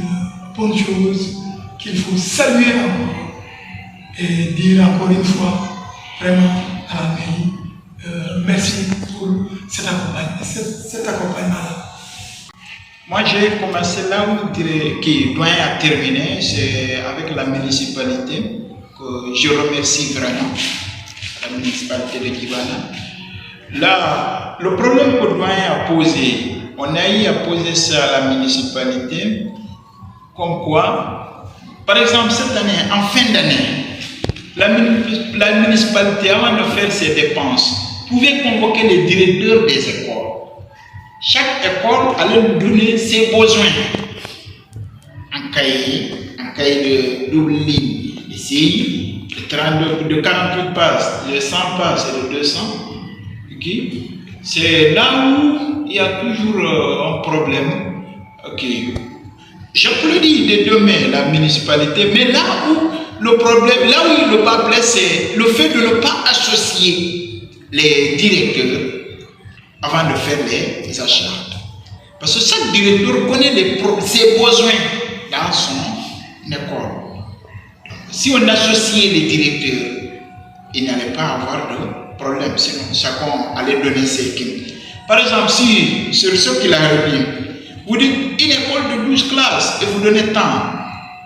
bonne chose qu'il faut saluer encore et dire encore une fois vraiment à la mairie merci pour cet accompagnement-là. Moi, j'ai commencé là où qui doit a terminé, c'est avec la municipalité, que je remercie vraiment, la municipalité de Guibana. Là, le problème que doyen a posé, on a eu à poser ça à la municipalité, comme quoi, par exemple, cette année, en fin d'année, la municipalité, avant de faire ses dépenses, pouvait convoquer les directeurs des écoles. Chaque école allait nous donner ses besoins. Un cahier de double ligne, de CI, de 48 pages, de 100 pages et de 200. Okay. C'est là où il y a toujours un problème. Okay. J'applaudis de demain la municipalité, mais là où le problème, là où le bas blesse, c'est le fait de ne pas associer les directeurs avant de faire les achats. Parce que chaque directeur connaît ses besoins dans son école. Si on associait les directeurs, il n'allait pas avoir de problème, sinon chacun allait donner ses quêtes. Par exemple, si sur ce qu'il a dit, vous dites une école de 12 classes et vous donnez tant,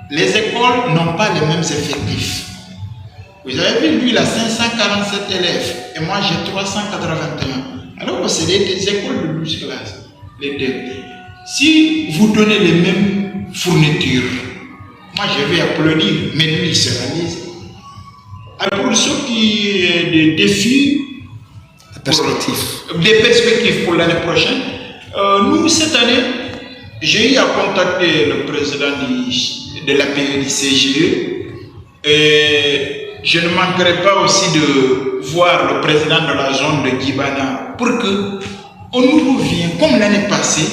les écoles n'ont pas les mêmes effectifs. Vous avez vu, lui, il a 547 élèves et moi j'ai 381. Alors, c'est des écoles de 12 classes, les deux. Si vous donnez les mêmes fournitures, moi je vais applaudir, mais lui il se réalise. Alors, pour ceux qui ont des défis, des perspectives pour l'année prochaine, nous, cette année, j'ai eu à contacter le président de l'APE du CGE et je ne manquerai pas aussi de voir le président de la zone de Guibana pour qu'on nous revienne, comme l'année passée,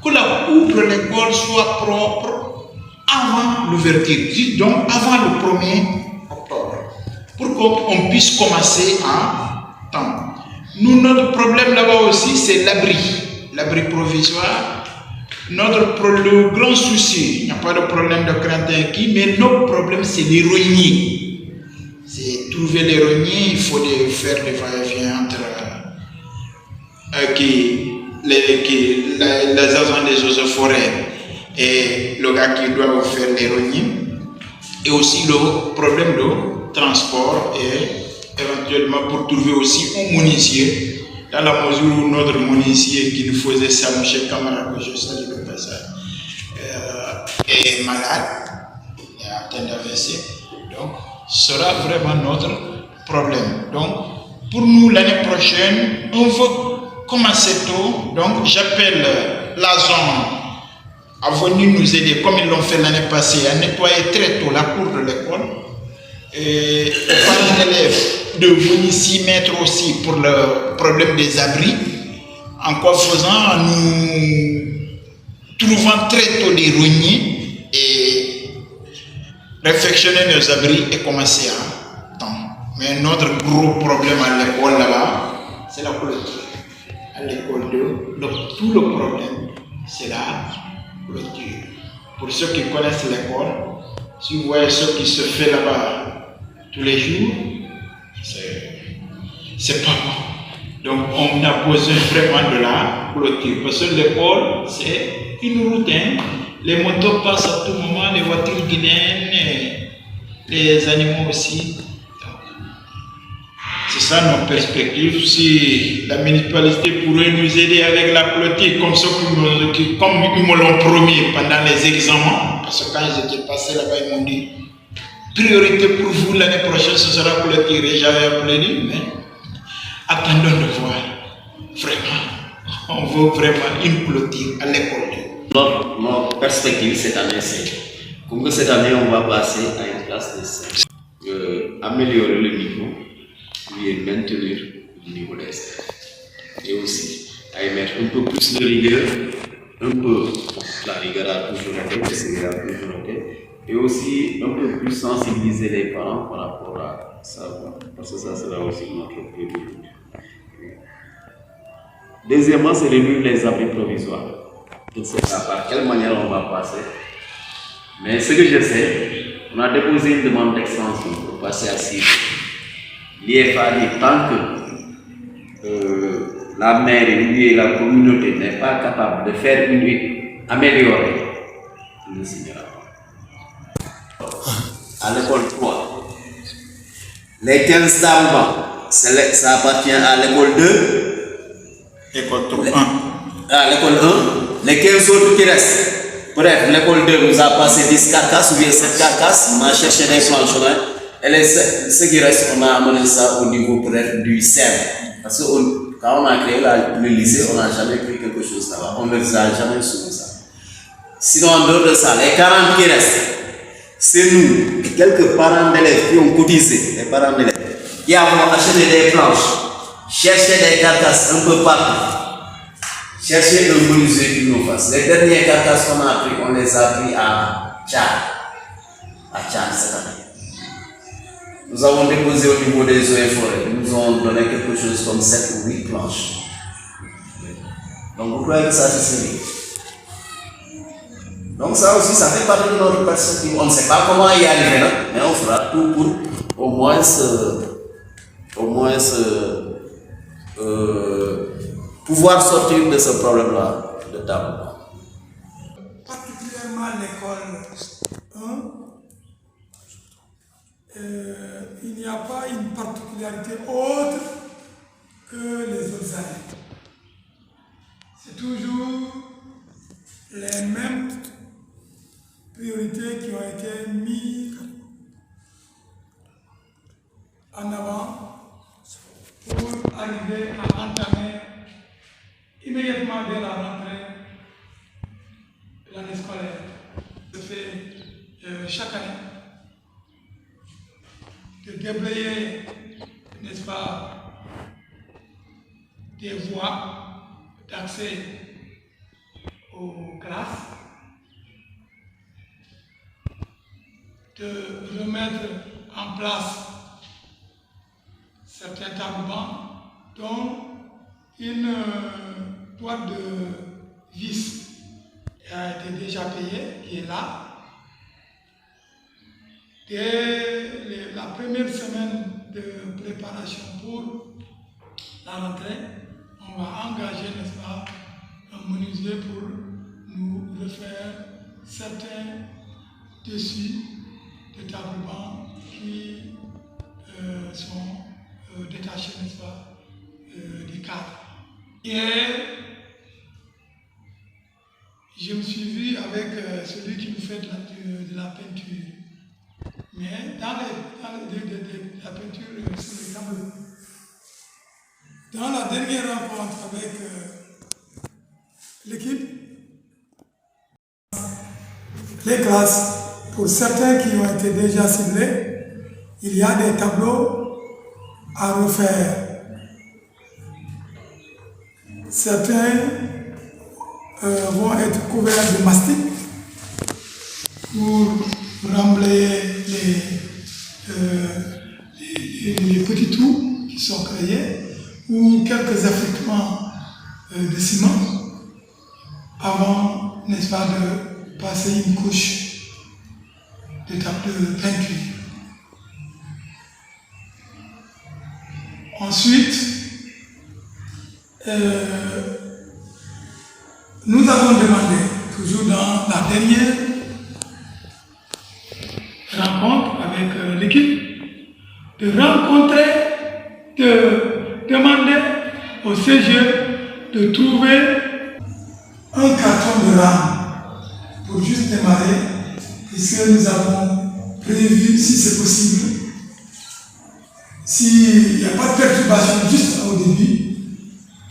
que la coupe de l'école soit propre, avant l'ouverture, donc avant le 1er octobre, pour qu'on puisse commencer à temps. Nous, notre problème là-bas aussi, c'est l'abri provisoire. Le grand souci, il n'y a pas de problème de crainte inquis, mais notre problème, c'est les rogniers. C'est trouver les rogniers, il faut faire des va-et-vient entre les agents des eaux et forêts et le gars qui doit faire les rogniers. Et aussi le problème de transport et éventuellement pour trouver aussi un menuisier, dans la mesure où notre menuisier qui nous faisait ça, M. Camara, que je salue le passage, est malade, il est atteint d'AVC, donc sera vraiment notre problème. Donc pour nous l'année prochaine, on veut commencer tôt, donc j'appelle la zone à venir nous aider, comme ils l'ont fait l'année passée, à nettoyer très tôt la cour de l'école. Et aux parents d'élèves de venir s'y mettre aussi pour le problème des abris, en quoi faisant, nous trouvant très tôt des rogniers et réfectionner nos abris et commencer à temps. Mais notre gros problème à l'école là-bas, c'est la clôture. À l'école 2, tout le problème, c'est la clôture. Pour ceux qui connaissent l'école, si vous voyez ce qui se fait là-bas tous les jours, c'est pas bon. Donc on a besoin vraiment de la clôture. Parce que l'école, c'est une route. Les motos passent à tout moment, les voitures guinéennes, les animaux aussi. C'est ça nos perspectives. Si la municipalité pourrait nous aider avec la clôture, comme ils me l'ont promis pendant les examens, parce que quand j'étais passé là-bas, ils m'ont dit priorité pour vous l'année prochaine, ce sera clôturé. J'avais appelé, mais attendons de voir. Vraiment, on veut vraiment une clôture à l'école. Notre perspective cette année, c'est comme que cette année, on va passer à une classe de 5. Améliorer le niveau et maintenir le niveau des élèves. Et aussi, à y mettre un peu plus de rigueur, un peu, la rigueur a toujours été, a toujours été, et aussi un peu plus sensibiliser les parents par rapport à ça, parce que ça sera aussi notre priorité. Deuxièmement, c'est réduire les abris provisoires. Je ne sais pas par quelle manière on va passer, mais ce que je sais, on a déposé une demande d'extension pour passer à 6. L'IFA dit tant que la mairie et la communauté n'est pas capable de faire une lutte améliorée, on ne signera pas. À l'école 3, les 15 tables, ça appartient à l'école 2, École 3, à l'école 1, les 15 autres qui restent. Bref, l'école 2 nous a passé 10 carcasses ou bien 7 carcasses, on a cherché des planchons. Et ce qui reste, on a amené ça au niveau peut-être du CEM. Parce que quand on a créé le lycée, on n'a jamais pris quelque chose là-bas. On ne les a jamais soumis ça. Sinon, en dehors de ça, les 40 qui restent, c'est nous, quelques parents d'élèves qui ont cotisé, les parents d'élèves, qui avons acheté des planches, cherché des carcasses un peu partout. Chercher un menuisier qui nous fasse. Les dernières carcasses qu'on a pris, on les a pris à Tchad. À Tchad cette année. Nous avons déposé au niveau des eaux et forêts. Ils nous ont donné quelque chose comme 7 ou 8 planches. Donc vous croyez que ça c'est sérieux? Donc ça aussi, ça fait partie de notre perspective. On ne sait pas comment y arriver, là, mais on fera tout pour au moins pouvoir sortir de ce problème-là de table. Particulièrement l'école 1, il n'y a pas une particularité autre que les autres années. C'est toujours les mêmes priorités qui ont été mises en avant pour arriver à entamer immédiatement dès la rentrée de l'année scolaire. Se fait chaque année de déblayer, n'est-ce pas, des voies d'accès aux classes de remettre en place certains tableaux, dont une boîte de vis a été déjà payée, qui est là. Dès la première semaine de préparation pour la rentrée, on va engager, n'est-ce pas, un menuisier pour nous refaire certains dessus de tableaux qui sont détachés, n'est-ce pas, du cadre. Et je me suis vu avec celui qui nous fait de la peinture. Mais dans la peinture sur les tableaux. Dans la dernière rencontre avec l'équipe, les classes, pour certains qui ont été déjà ciblés, il y a des tableaux à refaire. Certains vont être couverts de mastic pour remblayer les petits trous qui sont créés ou quelques affectements de ciment avant, n'est-ce pas, de passer une couche de peinture. Ensuite, nous avons demandé, toujours dans la dernière rencontre avec l'équipe, de demander au CGE de trouver un carton de rame pour juste démarrer, puisque nous avons prévu, si c'est possible, s'il n'y a pas de perturbation juste au début,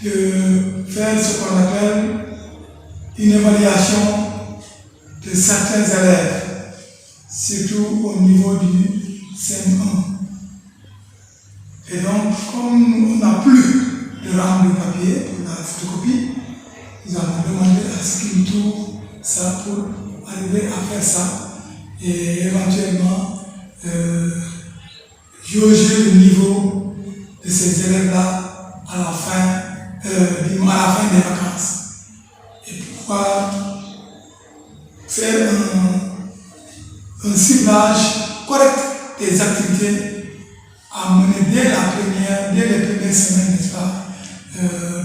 de faire ce qu'on appelle une évaluation de certains élèves, surtout au niveau du CM1. Et donc, comme on n'a plus de rame de papier pour la photocopie, nous avons demandé à ce qu'ils nous trouvent ça pour arriver à faire ça et éventuellement jauger le niveau de ces élèves-là à la fin des vacances. Et pouvoir faire un ciblage correct des activités à mener dès les premières semaines, n'est-ce pas,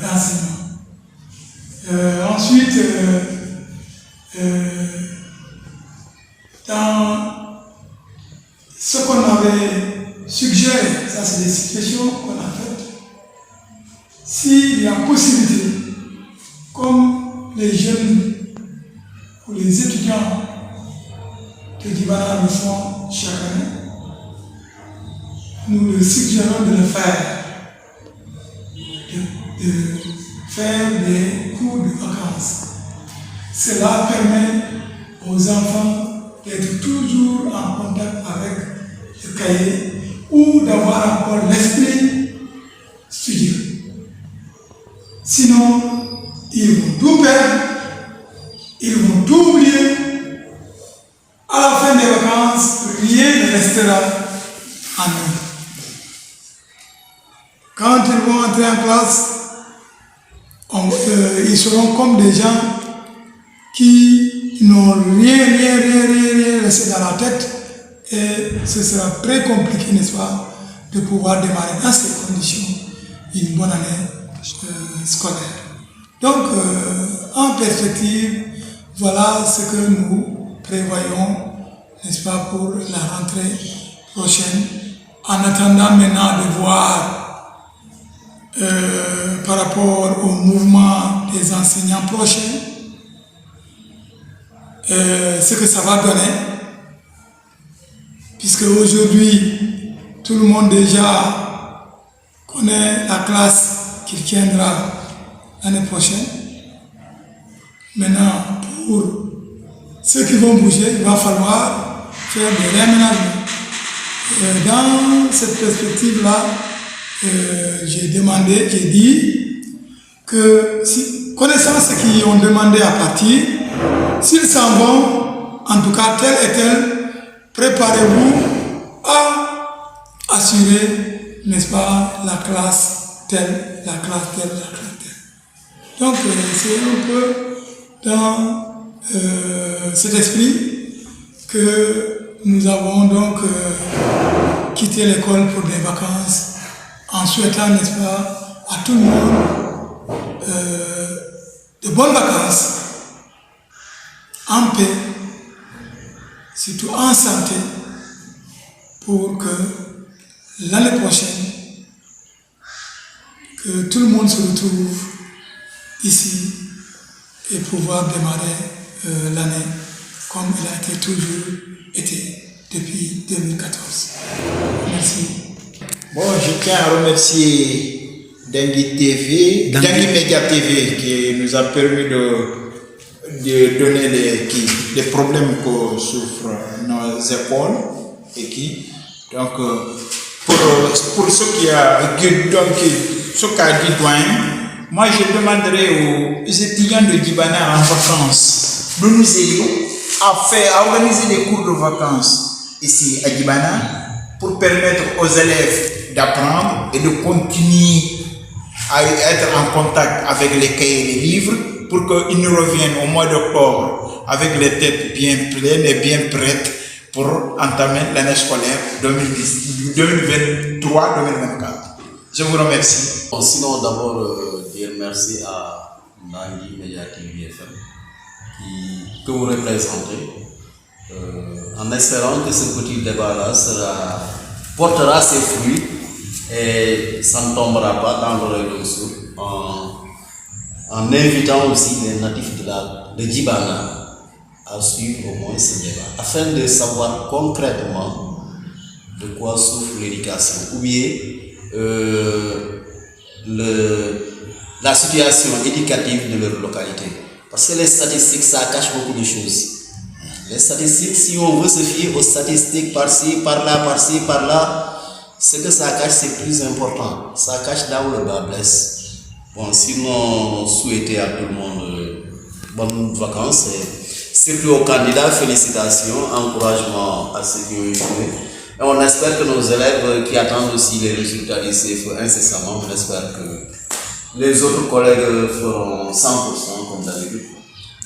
d'enseignement. Ensuite, dans ce qu'on avait suggéré, ça c'est des situations qu'on a faites, s'il y a possibilité, comme les jeunes ou les étudiants de Dibana le font chaque année, nous le suggérons de le faire, de faire des cours de vacances. Cela permet aux enfants d'être toujours en contact avec le cahier ou d'avoir encore l'esprit studieux. Sinon, ils vont tout perdre, ils vont tout oublier. À la fin des vacances, rien ne restera en eux. Quand ils vont entrer en classe, ils seront comme des gens qui n'ont rien laissé dans la tête et ce sera très compliqué, n'est-ce pas, de pouvoir démarrer dans ces conditions une bonne année scolaire. Donc, en perspective, voilà ce que nous prévoyons, n'est-ce pas, pour la rentrée prochaine, en attendant maintenant de voir par rapport au mouvement des enseignants prochains, ce que ça va donner, puisque aujourd'hui, tout le monde déjà connaît la classe qu'il tiendra l'année prochaine. Maintenant, pour ceux qui vont bouger, il va falloir faire des réaménagements. Dans cette perspective-là, j'ai dit que, connaissant ceux qui ont demandé à partir, s'ils s'en vont, en tout cas tel et tel, préparez-vous à assurer, n'est-ce pas, la classe telle, la classe telle, la classe telle. Donc, c'est un peu dans cet esprit que nous avons donc quitté l'école pour des vacances en souhaitant, n'est-ce pas, à tout le monde de bonnes vacances, en paix, surtout en santé, pour que l'année prochaine, que tout le monde se retrouve ici et pouvoir démarrer l'année comme il a été toujours été depuis 2014. Merci. Bon, je tiens à remercier Dengui Media TV qui nous a permis de donner les problèmes que souffrent nos écoles et qui, donc, pour ce qu'a dit Douane, moi je demanderai aux étudiants de Djibana en vacances de nous aider à organiser des cours de vacances ici à Djibana pour permettre aux élèves d'apprendre et de continuer à être en contact avec les cahiers et les livres pour qu'ils nous reviennent au mois d'octobre avec les têtes bien pleines et bien prêtes pour entamer l'année scolaire 2023-2024. Je vous remercie. Bon, sinon, d'abord, dire merci à Dengui Media TV FM que vous représentez, en espérant que ce petit débat-là portera ses fruits et ça ne tombera pas dans l'oreille d'un sourd, en invitant aussi les natifs de Djibana à suivre au moins ce débat, afin de savoir concrètement de quoi souffre l'éducation, ou bien la situation éducative de leur localité. Parce que les statistiques, ça cache beaucoup de choses. Les statistiques, si on veut se fier aux statistiques par-ci, par-là, ce que ça cache, c'est plus important. Ça cache là où le bas blesse. Bon, sinon, souhaiter à tout le monde bonnes vacances. Et surtout aux candidats, félicitations, encouragement à ceux qui ont échoué. Et on espère que nos élèves qui attendent aussi les résultats du CFE incessamment, on espère que les autres collègues feront 100% comme d'habitude.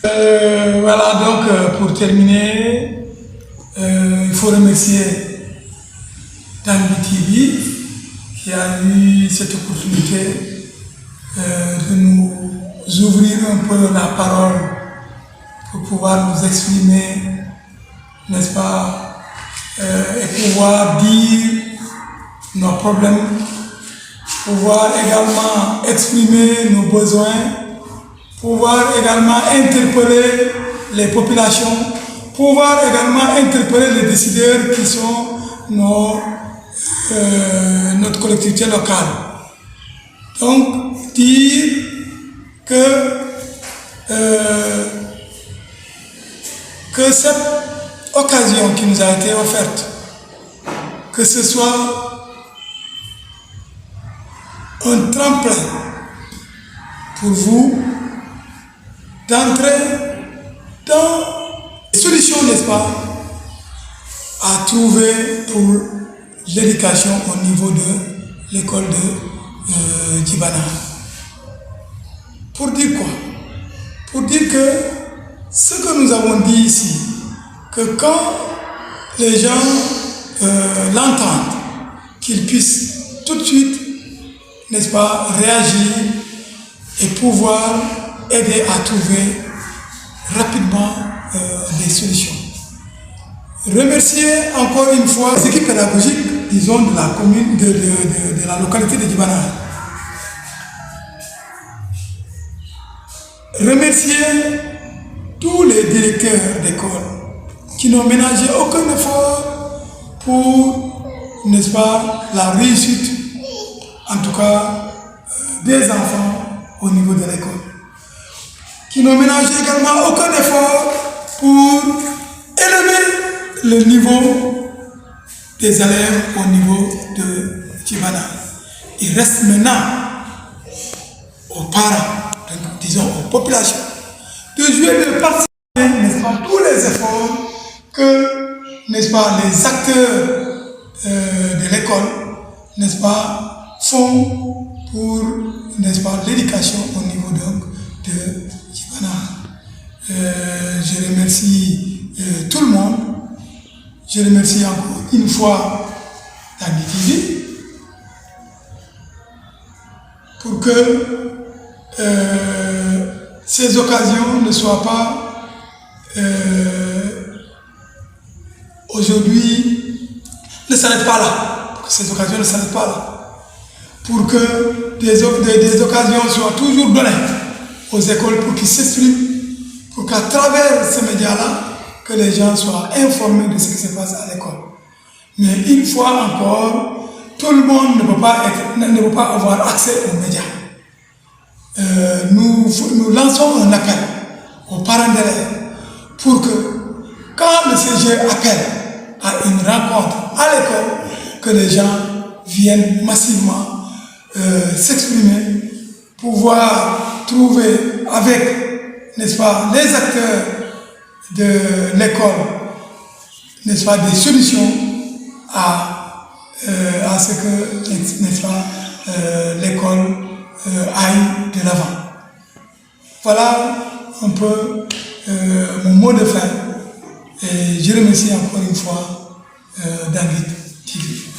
Voilà, donc pour terminer, il faut remercier Dengui TV qui a eu cette opportunité de nous ouvrir un peu la parole pour pouvoir nous exprimer, n'est-ce pas, et pouvoir dire nos problèmes, pouvoir également exprimer nos besoins, pouvoir également interpeller les populations, pouvoir également interpeller les décideurs qui sont notre collectivité locale. Donc, dire que cette occasion qui nous a été offerte, que ce soit un tremplin pour vous d'entrer dans des solutions, n'est-ce pas, à trouver pour l'éducation au niveau de l'école de Djibana. Pour dire quoi? Pour dire que ce que nous avons dit ici, que quand les gens l'entendent, qu'ils puissent tout de suite, n'est-ce pas, réagir et pouvoir aider à trouver rapidement des solutions. Remercier encore une fois les équipes pédagogiques, disons, de la commune, de la localité de Djibana. Remercier tous les directeurs d'école qui n'ont ménagé aucun effort pour, n'est-ce pas, la réussite, en tout cas, des enfants au niveau de l'école. Qui n'ont ménagé également aucun effort pour élever le niveau des élèves au niveau de Djibana. Il reste maintenant aux parents, disons aux populations, de jouer, de participer, n'est-ce pas, tous les efforts que, n'est-ce pas, les acteurs de l'école, n'est-ce pas, font pour, n'est-ce pas, l'éducation au niveau donc de Jibana. Je remercie tout le monde. Je remercie encore une fois Dagui TV pour que ces occasions ne soient pas aujourd'hui, ne s'arrêtent pas là, pour que ces occasions ne s'arrêtent pas là, pour que des occasions soient toujours données aux écoles pour qu'ils s'expriment, pour qu'à travers ces médias-là, que les gens soient informés de ce qui se passe à l'école. Mais une fois encore, tout le monde ne peut pas avoir accès aux médias. Nous lançons un appel aux parents d'élèves pour que quand le CG appelle à une rencontre à l'école, que les gens viennent massivement s'exprimer, pouvoir trouver avec, n'est-ce pas, les acteurs de l'école, n'est-ce pas, des solutions à ce que, n'est-ce pas, l'école aille de l'avant. Voilà un peu mon mot de fin. Et je remercie encore une fois Dagui TV.